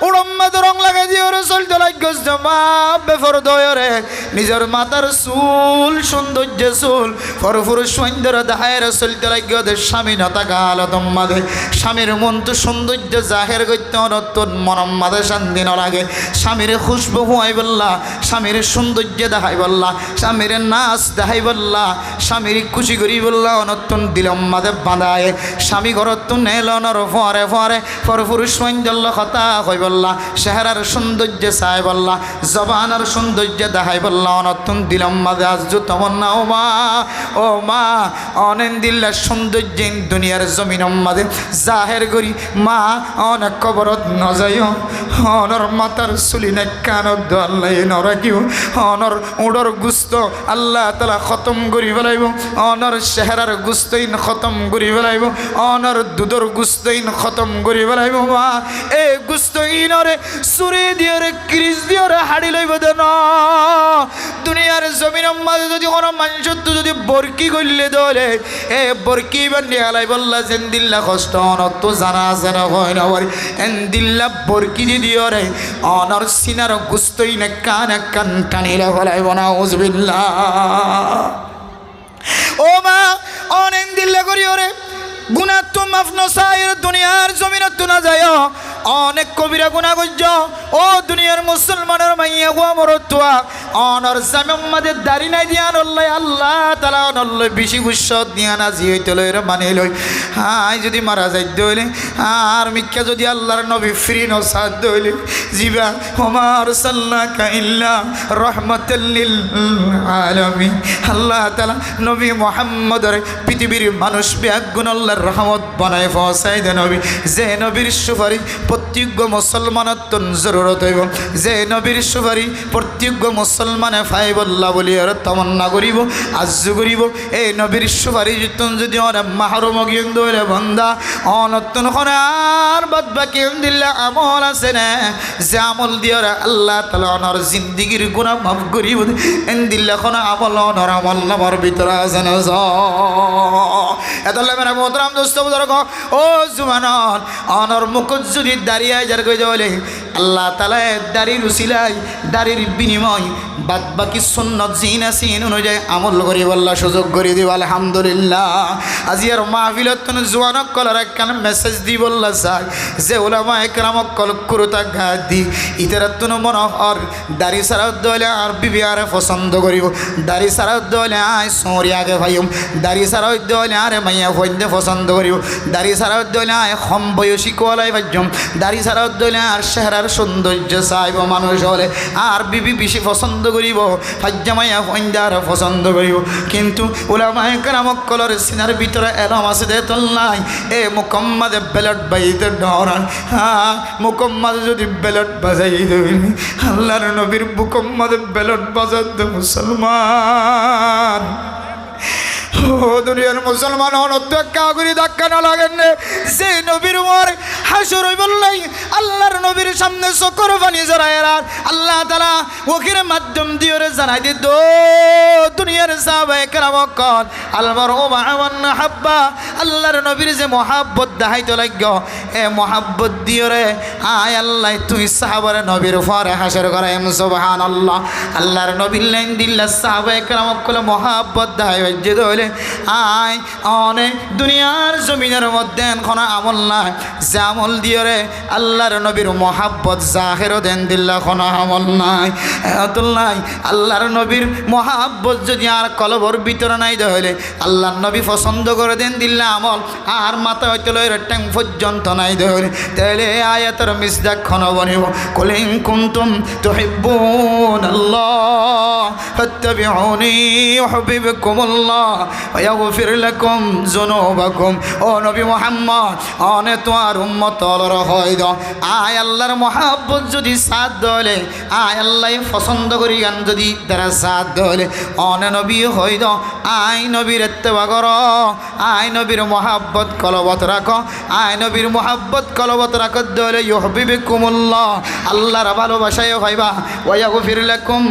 উড়ম্মা তো রং লাগাই দিয়ে ওরে চলতে লাগছে মা বেফর দয়রে নিজের মাথার চুল সৌন্দর্য চুল ফরফুর সুন্দর দাহের চলতে লাগছে ওদের স্বামী নতা গাল তোমাদের স্বামীর মন তো সৌন্দর্য জাহের করতে অনতন মনম মাঝে শান্তি ন লাগে স্বামীর খুশবু হুয়াই বললা স্বামীর সৌন্দর্য দেখাই বললা স্বামীর নাচ দেখাই বললা স্বামীর খুশি করি বললা অনতন দিলম মাঝে বাঁধায় স্বামী ঘরত নেল নর ফরে ফরে ফরফুর সৌন্দর্য কথা কই বললা চেহারার সৌন্দর্য চাই বললা জবানের সৌন্দর্য দেখাই বললা অনতন দিলম মাঝে আজ তমন্না ও মা অনেন দিল্লা সৌন্দর্য দুনিয়ার জমিন মাঝে জাহের করি মা অনেক কবরত নজাই অনর মাতার চুলি নে কানত দোয়াল্লাই নরাকিও অনর উড়র গুস্ত আল্লাহ তালা খতম করি পেলাইব অনর চেহারার গুস্তইন খতম করি পেলাইব অনর দুধর গুস্তইন খতম করি পেলাইব মা এ গুস্তইনরে চুরি দিয়রে ক্রিজ দিয়রে হাড়ি লইব দেন দুনিয়ার জমিন মাঝে যদি কোনো মানুষ যদি বরকি করলে দলে এ বরকি বান্ডি হালাই বললা যেন দিল্লা কষ্ট অনত জানা আছে না হয় না এন দিল্লা বরকি দিয়রে অনর সিনার গুস্তই না কান টানিলে ফলাইব না উজবিল্লা ও মা অনেক দিল্লা করি ওরে গুণা তো মাফ নসায়ের দুনিয়ার জমিনত তো না যায় অনেক কবিরা গুণা করছ ও দুনিয়ার মুসলমানের মাইয়া গো মরতুয়া অনর জামিমাদের দাড়ি নাই দিয়া নল্লাই আল্লাহ তালা নল্লই বেশি গুস্স দিয়া না জি হইতে লইরে মানে লই হাই যদি মারা যাই দইলে আর মিথ্যা যদি আল্লাহর নবী ফ্রি নসাদ দইলে জিবা ওমার সাল্লাকা ইল্লা রহমাতাল লিল আলামিন আল্লাহ তালা নবী মুহাম্মদের পৃথিবীর মানুষ বেগুন আল্লাহর রহমত বানায় ফসাই দে নবী যে নবীর সুপারিশ প্রত্যেক মুসলমানের তো জরুরত হইব যে নবীর সুপারিশ প্রত্যেক মুসলমানে ফাইবল্লা বলি আর তমন্না করিব আজ্জু করিব এই নবীর সুপারিশ যদি অনেক মাহরুম গিয়ে ধরে বন্ধা অনতন আর বাদ বাকি দিল্লা আমল আছে না যে আমল দিয়ে আল্লাহ তালা অনর জিন্দিগির গুণা মাফ করিব এন দিল্লা কোনো আমল অনর আমল নামার ভিতরে আছে না এত মেরা মোহতরাম দোস্ত বুজুর্গ ও জুমানন অনর মুখ যদি দাঁড়িয়ে যার কই বলে আল্লাহ তাআলা দাড়ির উসিলাই দাড়ির বিনিময় বাদ বাকি সুন্নত জিন আসিন অনুযায়ী আমল করি বল্লা সুযোগ করে দিব আলহামদুলিল্লাহ আজিয়ার মাহফিলত জোয়ানক কলার একখান মেসেজ দি বললা চাই যে ওলামা একরামক কল কুরুতা ঘা দি ইতারা তুন মনোহর দাড়ি সারা দলে আর বিবি আরে পছন্দ করিব দাড়ি সারা দলে আয় সোরি আগে ভাইম দাড়ি সারা দলে আরে মাইয়া হইতে পছন্দ করিব দাড়ি সারা দলে আয় কম বয়সী কোয়ালাই ভাজ্যম দাড়ি সারা দলে আর চেহারার সৌন্দর্য চাইব মানুষ হলে আর বিবি বেশি পছন্দ করিব ভাজ্যা মাইয়া হইতে আর পছন্দ করিব কিন্তু ওলামা একরামক কলর সিনার ভিতরে এরম আছে দে তল নাই এ মুকম্মাদে বেলট বাইতে ডরান হ্যাঁ মুকম্মাদে যদি বেলট বাজাই দেবে আল্লাহর নবীর মুকম্মাদে বেলট বাজাতে মুসলমান ও দুনিয়ার মুসলমান অনত্যক্কা করি ধাক্কা না লাগেন যে নবীর উপর হাসর বললাই আল্লাহর নবীর সামনে চকর পানি জড়ায়েরা আল্লাহ তাআলা ওখির মাধ্যম দিয়ে জানাই দিত দুনিয়ার সাহাবায়ে কেরামগণ আলমার ও মা'মান হাব্বা আল্লাহর নবীর যে মহাব্বত দেখাইতে লাগো এ মহাব্বত দিয়ে রে আয় আল্লাহ তুই সাহাবার নবীর উপর হাসর করাই সুবহানাল্লাহ আল্লাহর নবীর লাইন দিল্লা সাহাবায়ে কেরামগণ মহাব্বত দেখাই যে দলে আয় অনেক দুনিয়ার জমিনের মধ্যে এখন আমল নাই যে আমল দিয়ে রে আল্লাহর নবীর মহাব্বত জাহের দেন দিল্লা কোনো আমল নাই নাই আল্লাহর নবীর মহাব্বত যদি আর কলবর ভিতরে নাই হইলে আল্লাহর নবী পছন্দ করে দেন দিল্লা আমল আর মাথা হইতে লইর ট্যাং পর্যন্ত নাই ধরে তাহলে আয়াতের মিসদাক খন বনিব কুলিন কুনতুম তুহিব্বুনাল্লাহ ফাত্তাবিউনি ইউহিব্বুকুমুল্লাহ ওয়া ইয়াগফির লাকুম যুনুবাকুম ও নবী মুহাম্মদ অনে তোমার উম্মত হলর হইদ আয় আল্লাহর মহাব্বত যদি সাথ দলে আয় আল্লাহ পছন্দ করি গান যদি তারা সাথ দলে অনে নবী হইদ আয় নবীর ইত্তেবা করো আয় নবীর মহাব্বত কলবত রাখো আয় নবীর মহাব্বত কলবত রাখো দলে ইউহিব্বুকুমুল্লাহ আল্লাহর ভালোবাসায় হইবা ওয়া ইয়াগফির লাকুম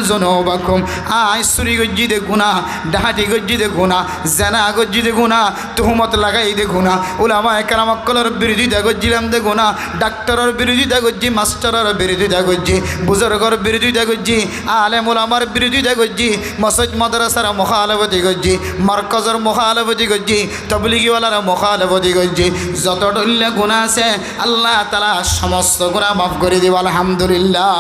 যুনুবাকুম আয় চুরি গজ্জিদে গুনাহ ডাহাতি গজ্জিদে গুনাহ জানা গজ্জিদে গুনাহ তুহমত লাগাই দে গুনাহ উলামায়ে কেরামকলের বিরোধিতা গজ্জিলাম দে গুনাহ ডাক্তারের বিরোধিতা গজ্জি মাস্টারের বিরোধিতা গজ্জি বুজুর্গের বিরোধিতা গজ্জি আলেম উলামার বিরোধিতা গজ্জি মসজিদ মাদ্রাসার মুখালাফতি গজ্জি মারকাজের মুখালাফতি গজ্জি তাবলীগীওয়ালার মুখালাফতি গজ্জি যত ডল্লে গুনাহ আছে আল্লাহ তাআলা সমস্ত গুনাহ মাফ করে দিব আলহামদুলিল্লাহ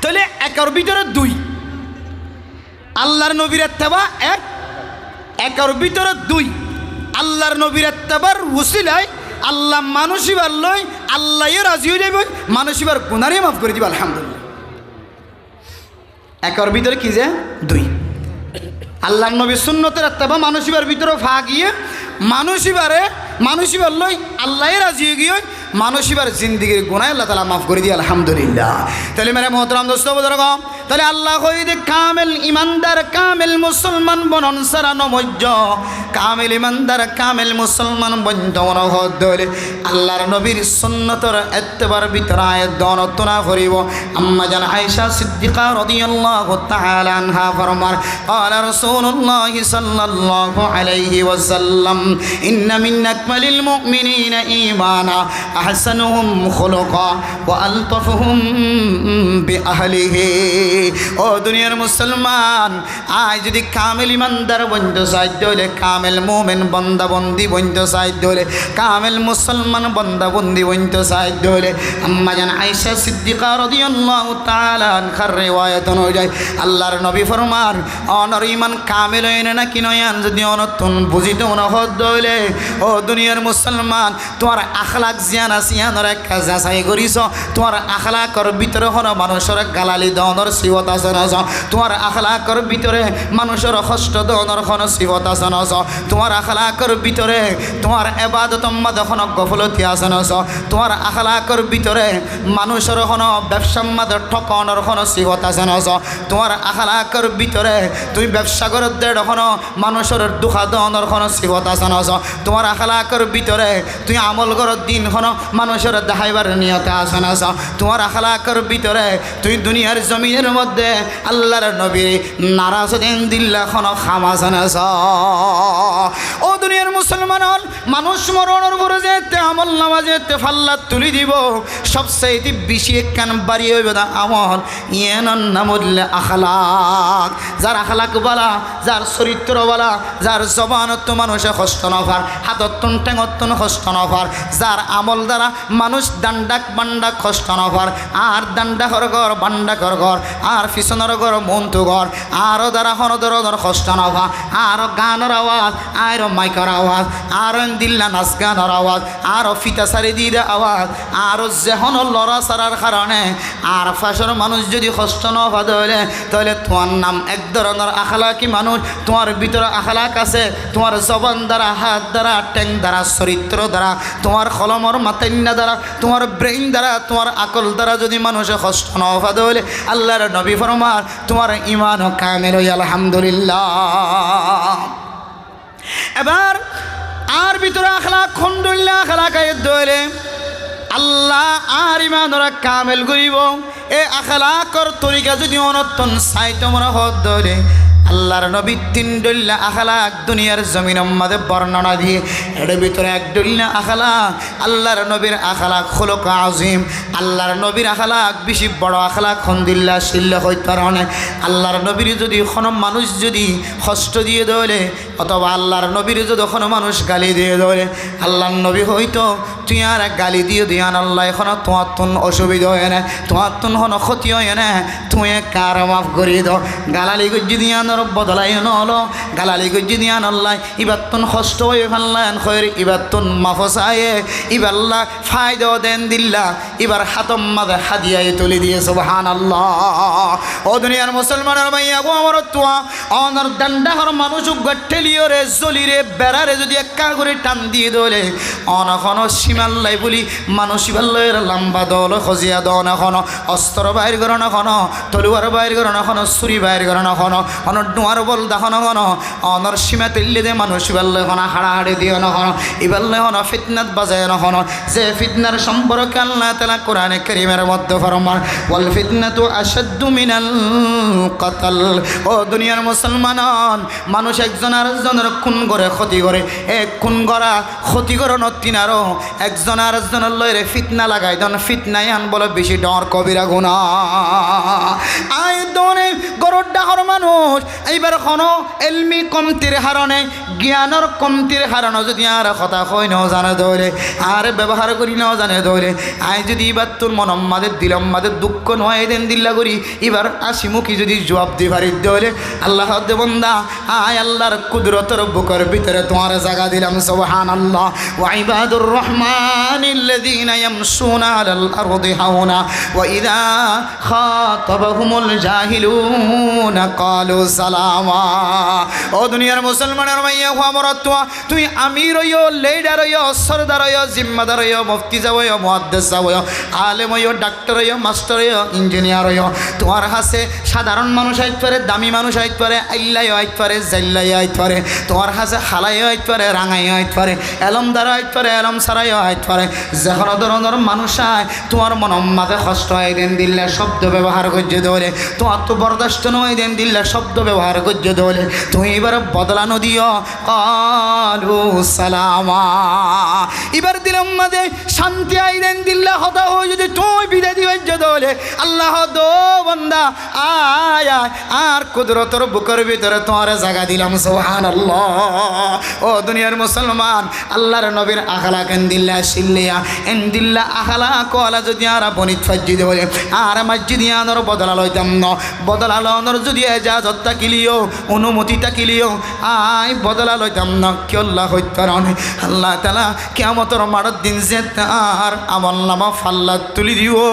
তাহলে একের ভিতরে দুই আল্লাহর নবীর ইত্তেবা এক একের ভিতরে দুই আল্লাহর নবীর ইত্তেবার ওসিলায় আল্লাহ মানুষিবার লই আল্লাহই রাজি হয়ে যাবে মানুষিবার গুনাহই মাফ করে দিব আলহামদুলিল্লাহ একের ভিতরে কি যে দুই আল্লাহর নবীর সুন্নতের ইত্তেবা মানুষিবার ভিতরে গিয়ে মানুষিবার লই আল্লাহই রাজি হয়ে গিয়ে মানুষিবার জিন্দিগির গুনাহ আল্লাহ তাআলা মাফ করে দিয়ে আলহামদুলিল্লাহ তাহলে মেরে মোহতরম দোস্ত বুজুর্গ তাহলে আল্লাহ কইদে কামেল ইমানদার কামেল মুসলমান বনন সারা নমজ্জ কামেল ইমানদার কামেল মুসলমান বন্ধন হদলে আল্লাহর নবীর সুন্নতর ইত্তেবার ভিতরে আয়াত দনতনা করিব আম্মা জান আয়েশা সিদ্দিকা রাদিয়াল্লাহু তাআলা আনহা ফরমান ক্বালা রাসূলুল্লাহ সাল্লাল্লাহু আলাইহি ওয়াসাল্লাম ইন্না মিন আকমালিল মুমিনিনা ঈমানা আহসানুহুম খুলুকা ওয়া আলতাফুহুম বিআহলিহি ও দুনিয়ার মুসলমান আজ যদি কামেল ইমানদার বন্ধু সাধ্য হলে কামেল মুমিন বান্দা বন্দি বন্ধু সাধ্য হলে কামেল মুসলমান বান্দা বন্দি বন্ধু সাধ্য হলে আম্মা জান আয়েশা সিদ্দিকা রাদিয়াল্লাহু তাআলা আনহার রিওয়ায়াত অনুযায়ী আল্লাহর নবী ফরমান অনর ইমান কামেল হইনে না কি নয়ান যদি অনতুন বুঝিত না হদ হইলে ও দুনিয়ার মুসলমান তোমার আখলাক জিয়ান আসিয়ানর এক যাচাই করিস তোমার আখলাকর ভিতরে হন মানুষের গালালি দনর সিবত আছে না তোমার আখলাকর ভিতরে মানুষের কষ্ট দনর কোন সিবত আছে না তোমার আখলাকর ভিতরে তোমার ইবাদত মাদখন গফলতি আছে না তোমার আখলাকর ভিতরে মানুষের কোন ব্যবসা মাদ ঠকনর কোন সিবত আছে না তোমার আখলাকর ভিতরে তুই ব্যবসা করে দেড় কোন মানুষের দুঃখা দনর কোন সিবত আছে না তোমার আখলাকর ভিতরে তুই আমল কর দিন কোন মানুষের দেখাইবার নিয়তে আছে না তোমার আখলাকর ভিতরে তুই দুনিয়ার জমিনের মধ্যে আল্লাহর নবী নারাজ দেন দিল্লা খন খামাসানা ও দুনিয়ার মুসলমান মানুষ মরণের পরে যেতে আমল নামা যেতে ফাল্লা তুলি দিব সবচেয়ে বেশি একখান বাড়ি হইবে না আমল ইয়েনার নাম হইলে আখলাক যার আখলাক বালা যার চরিত্র বালা যার জবানত মানুষে কষ্ট নফার হাতত্তন টেঙত্তন কষ্ট নফার যার আমল দ্বারা মানুষ দান্ডাক বান্ডাক কষ্ট নফার আর দান্ডা ঘর ঘর বান্ডা ঘর ঘর আর পিছনের ঘর মন্তু ঘর আরও দ্বারা হন ধরনের কষ্ট নফা আর গানের আওয়াজ আর মাইকার আওয়াজ, আরো দিল্লা নাচ গানের আওয়াজ, আরো ফিতা সারি দিয়ে আওয়াজ, আরো যেহন লড়া সারার কারণে আর ফাঁসের মানুষ যদি কষ্ট না পাতে হলে তাহলে তোমার নাম এক ধরনের আখলাকি মানুষ। তোমার ভিতরে আখলাক আছে, তোমার জবান দ্বারা, হাত দ্বারা, ট্যাং দ্বারা, চরিত্র দ্বারা, তোমার কলমর মাতান্না দ্বারা, তোমার ব্রেইন দ্বারা, তোমার আকল দ্বারা যদি মানুষে কষ্ট না পাতে হলে আল্লাহর নবী ফরমান তোমার ঈমান ও কামেল হই আলহামদুলিল্লাহ। এবার আর ভিতরে আখলাক খন্ডুল্লাহ আখলাক আয়াত দইলে আল্লাহ আর ইমানরা কামেল করিব। এ আখলাকর তরিকা যদি অনতন চাই তোমরা হদ দইলে আল্লাহর নবী তিন ডল্লা আখলাক দুনিয়ার জমিনের মধ্যে বর্ণনা দিয়ে এর ভিতরে এক ডল্লা আখলাক আল্লাহর নবীর আখলাক খুলুক আজিম। আল্লাহর নবীর আখলাক বেশি বড় আখলাক খন্দিল্লা শিল্লা হইতে পারে। আল্লাহর নবীর যদি কোনো মানুষ যদি কষ্ট দিয়ে দৌলে অথবা আল্লাহর নবীর যদি কোনো মানুষ গালি দিয়ে দৌলে আল্লাহর নবী হয়তো তুই আর গালি দিয়ে দিয়ান আল্লাহ এখন তোমার তুন অসুবিধা হয় না, তোমার তুন কোনো ক্ষতি হয় না, তুই কার মাফ করিয়ে দাও। গালালি গজ্জি দিয়ান বদলাই নলো গালালি গজ্জি দিয়ান আল্লাহ ইবার তুন কষ্ট হয়ে ফেললেন খয়ের ইবার তুন মাফসায়ে ইবাল্লাহ ফায়দা দেন দিল্লা এবার হাতম মাঝে হাদিয়ায় তুলে দিয়ে সুবহানাল্লাহ। ও দুনিয়ার মুসলমানের ভাইয়া গো আমার তোয়া অনর ডান্ডাহর মানুষ গঠেলিও রে জলিরে বেড়ারে যদি একা করে টান দিয়ে দলে অনখন সীমাল্লাই বলি মানুষ ইবাল্লার লম্বা দল খজিয়া দন এখন অস্ত্র বাইর করেন এখন তলুয়ার বাইর করেন এখন ছুরি বাইর করেন এখন অনর ডুয়ার বল দেখান এখন অনর সীমা তেললে দে মানুষ ইবাল্লা এখন হাড়াহাড়ি দিয়ে নখন ইবাল্লা এখন ফিতনাত বাজায় নখন যে ফিতনার সম্পর্কে আল্লাহ তাআলা কোরআনে কারীমের মধ্যে ফরমান ওয়াল ফিতনাতু আশাদ্দু মিনাল কতল। ও দুনিয়ার মুসলমান মানুষ একজন আরেকজনের খুন করে ক্ষতি করে এক খুন করা ক্ষতি করে নতিনারও একজন আরেকজনের লয়রে ফিতনা লাগাই দন ফিতনাই আন বলে বেশি ডর কবিরা গুনাহ। আই দনে গরর ডাহর মানুষ এইবার কোনো এলমি কমতির হারণে জ্ঞানের কমতির হারণে যদি আর কথা কই নাও জানে ধরে আর ব্যবহার করি নাও জানে ধরে আই যদি এবার তোর মনম মাদের দিলাম মাদের দুঃখ নয় দেন দিল্লা করি এবার আসি মুখী যদি জবাব দি পারি হলে আল্লাহ দেবন্দা আয় আল্লাহর কুদরতের বুকের ভিতরে তোমার জায়গা দিলাম সুবহানাল্লাহ। ওয়া ইবাদুর রহমানিল্লাযীনা ইয়ামশুনা আলাল আরদি হাওনা ওয়া ইযা খাতাবাহুমুল জাহিলুনা ক্বালু সালামা। ও দুনিয়ার মুসলমানের মাইয়া আমার তোয়া তুই আমির হইও লিডার হইও সরদার হইও জিম্মাদার হইও মুফতি যাও মুহাদ্দিস যাও আলেম হইও ডাক্তার হইও মাস্টার হইও ইঞ্জিনিয়ার হইও তোমার কাছে সাধারণ মানুষ আইতে পারে দামি মানুষ আইতে পারে আইলাই আইতে পারে জাইলাই আইতে পারে তোমার কাছে হালাই আইতে পারে রাঙাই আইতে পারে এলমদার আইতে পারে এলম সারাই আইতে পারে যখন ধরনের মানুষ আয় তোমার মনম মাঝে কষ্ট হয় দেন দিল্লা শব্দ ব্যবহার করছে দলে তোমার তো বরদাস্ত নয় দেন দিল্লা শব্দ ব্যবহার করছে দলে তুমি এবার বদলানো দিও ক্বালু সালামা। এবার দিলাম মাঝে শান্তি আই দেন দিল্লা হতা হয়ে যদি তুই বিদায় দিবেন দলে আল্লাহ দো বন্দা আয় আর কুদরতের বুকের ভিতরে তোমার জায়গা দিলাম সুবহানাল্লাহ। ও দুনিয়ার মুসলমান আল্লাহর নবীর আখলাক এন্দিল্লা শিল্লিয়া এন্দিল্লা আখলাক ওয়ালা যদি আর বনিত ফাজ্জি বলে আর মসজিদে আনর বদলা লইতাম ন বদলা লনর যদি এজাজত তাকিলিও অনুমতি তাকিলিও আই বদলা লইতাম না কি আল্লাহ হইতারন আল্লাহ তাআলা কিয়ামতের মাঠের দিন যে তার আমলনামা ফাল্লাত তুলি দিও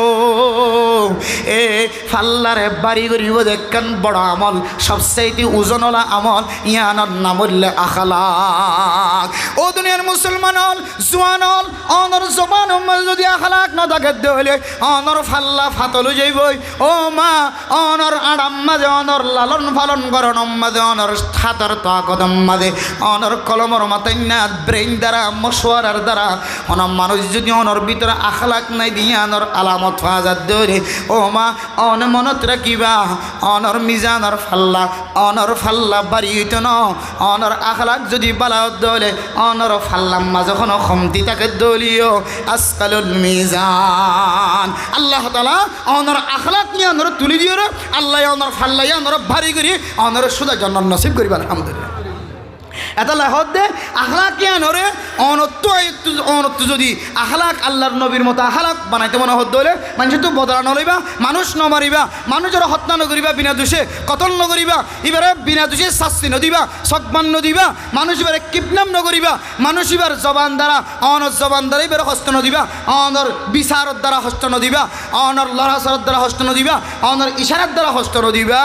এ ফাল্লারে বাড়ি করিব দেখেন বড় আমল সবচাইতে ওজনওয়ালা আমল ইয়ানোর নাম হইল আখলাক। ও দুনিয়ার মুসলমান হল জোয়ান হল অনর জবান যদি আখলাক না থাকে হইলে অনর ফাল্লা ফাতল যাইবই। ও মা অনর আড়াম মাঝে অনর লালন পালন করন মাঝে অনর হাতর তাকদম মাঝে অনর কলমর মাতাইনা ব্রেইন দ্বারা মশওয়ারার দ্বারা অনর মানুষ যদি অনর ভিতরে আখলাক নাই দিয়ে অনর আলামত ফাজাত ধরে ও মা অন মনত রাখিবা অনর মিজানর ফাল্লা বাড়ি হইত ন অনর আখলাক যদি বালাত দলে অনর ফাল্লাম মাঝে কোনো কমতি তাকে দলিও আসকালুল মিজান। আল্লাহ তাআলা অনর আখলাক নিয়ে অনর তুলি দিও রে আল্লাহ অনর ফাল্লাই অনর ভারী করি অনর সুদা জন্ম নসিব করিবা আলহামদুলিল্লাহ। এটা লাহত দে আখলাক কিয়া নরে অনত্ব যদি আখলাক আল্লাহর নবীর মতো আখলাক বানাইতে মনে হত হলে মানুষ তো বদলা নলইবা মানুষ নমারিবা মানুষের হত্যা নকরিবা বিনা দোষে কতল নকরিবা এবারে বিনা দোষে শাস্তি নদিবা সকবান নদিবা মানুষ এবারে কিপনাম নকরিবা মানুষ এবার জবান দ্বারা অনর জবান দ্বারা এবারে হস্ত নদিবা অনর বিচারত দ্বারা হস্ত নদিবা অনর লড়াচড়ার দ্বারা হস্ত নদিবা অনর ইশারার দ্বারা হস্ত নদিবা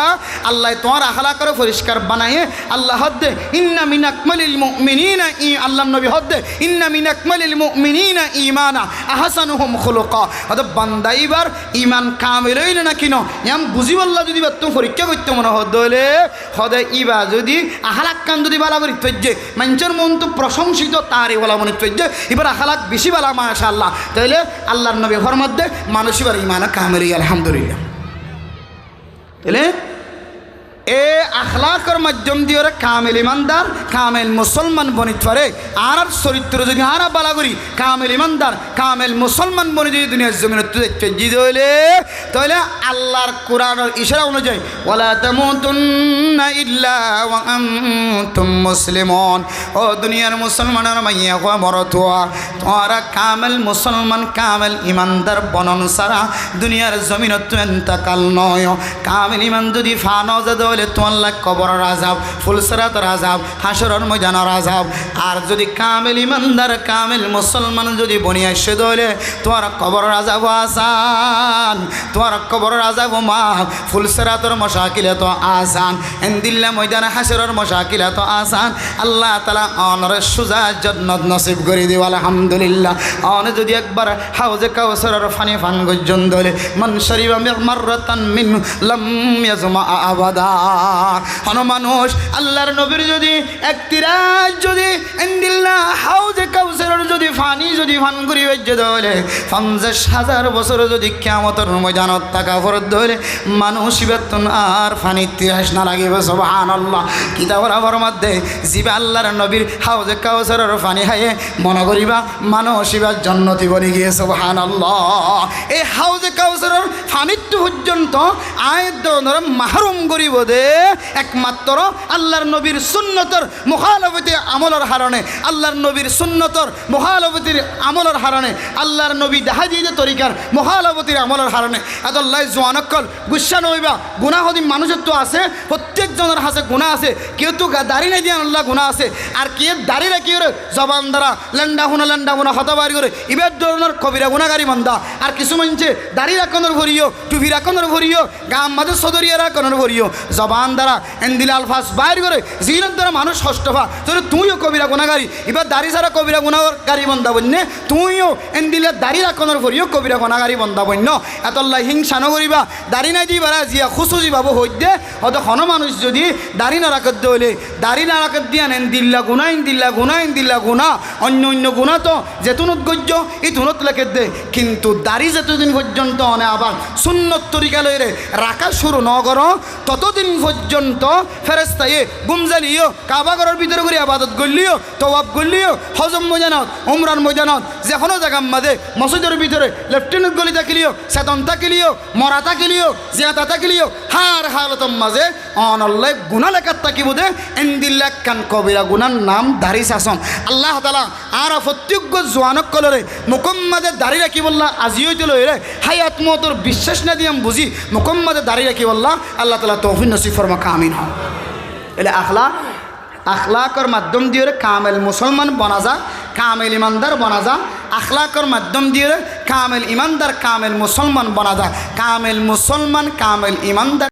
আল্লাহ তোমার আখলাক করে পরিষ্কার বানায়ে আল্লাহ হদ্দে ইন্না মিন আকমালিল মুমিনিনা আল্লাহ নবী হদ্দে ইন্না মিন আকমালিল মুমিনিনা ঈমানা আহসানুহুম খুলুকা অত বান্দাইবার ঈমান কামিল হইল না কিনো এম বুঝিবাল্লা যদি তুমি পরীক্ষা করতে মনে হলে হদে ইবা যদি আখলাক কান যদি বালা করি তৈজে মানুষের মন তো প্রশংসিত তারই বলা মনে তৈজে এবার আখলাক বেশি বালা মাশাআল্লাহ তাইলে আল্লাহর নবী ফরমাদ্দে মানুষ এবার ঈমান কামিল আলহামদুলিল্লাহ তাইলে এ আখলাকর মাধ্যম দিয়ে ওরা কামেল ইমানদার কামেল মুসলমান বনিত পারে আর চরিত্র যদি আর বালা করি কামেল ইমানদার কামেল মুসলমান বনি যদি দুনিয়ার জমিন জিদ হইলে তাহলে আল্লাহর কোরআনের ইশারা অনুযায়ী ওয়ালা তামুতুন্না ইল্লা ওয়া আনতুম মুসলিমুন ও দুনিয়ার মুসলমানের মাইয়া কো মরতুয়া তোরা কামেল মুসলমান কামেল ইমানদার বনন সারা দুনিয়ার জমিনত এন্তকাল নয় কামেল ইমান যদি ফানো যাদ তোমার কবরের আযাব ফুলসরাতের আযাব হাসরের ময়দানের আযাব আর যদি কামেল ইমানদার কামেল মুসলমান যদি বনিয়া আসে দলে তোমার কবরের আযাব আসান তোমার কবরের আযাব মা ফুলসরাতের মশাকিলে তো আসান ইনদিল্লা ময়দান হাসরের মশাকিলে তো আসান আল্লাহ তাআলা অনরে সুজা জান্নাত নসিব করে দিও আলহামদুলিল্লাহ অন যদি একবার হাউজে কাউসারের পানি পান গজন দলে মান শরিবা মাররাতান মিন লাম ইয়াজমা আবাদা হন মানুষ আল্লাহর নবীর যদি একতিরাজ যদি ইনদিল্লা হাউজে কাউসারের যদি পানি যদি পান করি হইছে দলে 50,000 বছর যদি কিয়ামতের ময়দানত থাকা ফরজ ধরে মানুষ বেতন আর পানি ইতিহাস না লাগিব সুবহানাল্লাহ কিতাবের আবার মধ্যে জিবা আল্লাহর নবীর হাউজে কাউসারের পানি খাইয়ে মনে করিবা মানুষ এবার জান্নাতি বনি গিয়ে সুবহানাল্লাহ এই হাউজে কাউসারের পানিত্ব পর্যন্ত আয়াত ধরে মাহরুম করিব দে একমাত্র আল্লাহর নবীর সুন্নতর মুখালফতি আমলের হারণে আল্লাহর নবীর সুন্নতর মুখালফতির আমলের হারণে আল্লাহর নবী দেখা দিয়ে তরিকার মুখালফতির আমলের হারণে আল্লাহ জোয়ানকল গুসা নইবা গুনাহ হদি মানুষের তো আছে প্রত্যেকজনের হাতে গুনাহ আছে কেউ তো দাড়ি নাই দিয়ে আল্লাহ গুনাহ আছে আর কে দাড়ি রাখি করে জবান দ্বারা লেন্ডা হুনা হতা বাড়ি করে ইবার ধরনের কবিরা গুণাগারি মন্দা আর কিছু মানুষে দাড়ি রাখনের ভরিও টুপি রাখনের ভরিও গাম মাঝে সদরিয়া রাখনের ভরিও জবান দ্বারা এন্দিল আলফাস বাইর করে জিনের দ্বারা মানুষ হস্তফা তোর তুইও কবিরা গুণাগারি এবার দাড়ি ছাড়া কবিরা গুণাগারি বন্ধা বন্য তুইও এন্দিলে দাড়ি রাখনের ভরিও কবিরা গুণাগারি বন্ধা বন্য এতল্লা হিংসা নকরিবা দাড়ি নাই দিবা জিয়া খুশুজি বাবু হইদে হত হন মানুষ যদি দাড়ি না রাখত হইলে দাড়ি না রাখত দিয়া এন্দিল্লা গুণা অন্য গুণা তো যেতুনত গজ্য এই তুনত লেখে দে কিন্তু দাড়ি যতদিন পর্যন্ত অনে আবার সুন্নত তরিকা লইরে রাখা শুরু ন কর ততদিন পর্যন্ত ফেরেস্তায়ে গুমজালিও কাবাগরের ভিতরে করে আবাদত করলিও তওয়াব করলিও হজম ময়দানত উমরান ময়দানত যে কোনো জায়গার মাঝে মসজিদের ভিতরে লেফটেন্যান্ট গলি থাকিলিও চেতন থাকিলিও মরা থাকিলিও জিয়াতা থাকিলিও হার হালতম মাঝে অনল্লে গুণা লেখাত থাকিব দে এন্দিল্লা কান কবিরা গুণার নাম দাড়ি শাসন আল্লাহ তাআলা আর প্রত্যেক জোয়ানক কলরে মুকম্মাদে দাড়ি রাখি বললা আজি হইতে লইরে হায়াত মতর বিশ্বাস না দিয়াম বুঝি মুকম্মাদে দাড়ি রাখি বললা আল্লাহ তাআলা তৌফিক নসিব ফরমা কামিন হন এলে আখলাকর মাধ্যম দিয়ে কামেল মুসলমান বনা যা কামেল ইমানদার বনা যা আখলাকর মাধ্যম দিয়ে কামেল ইমানদার কামেল মুসলমান বনা যা কামেল মুসলমান কামেল ইমানদার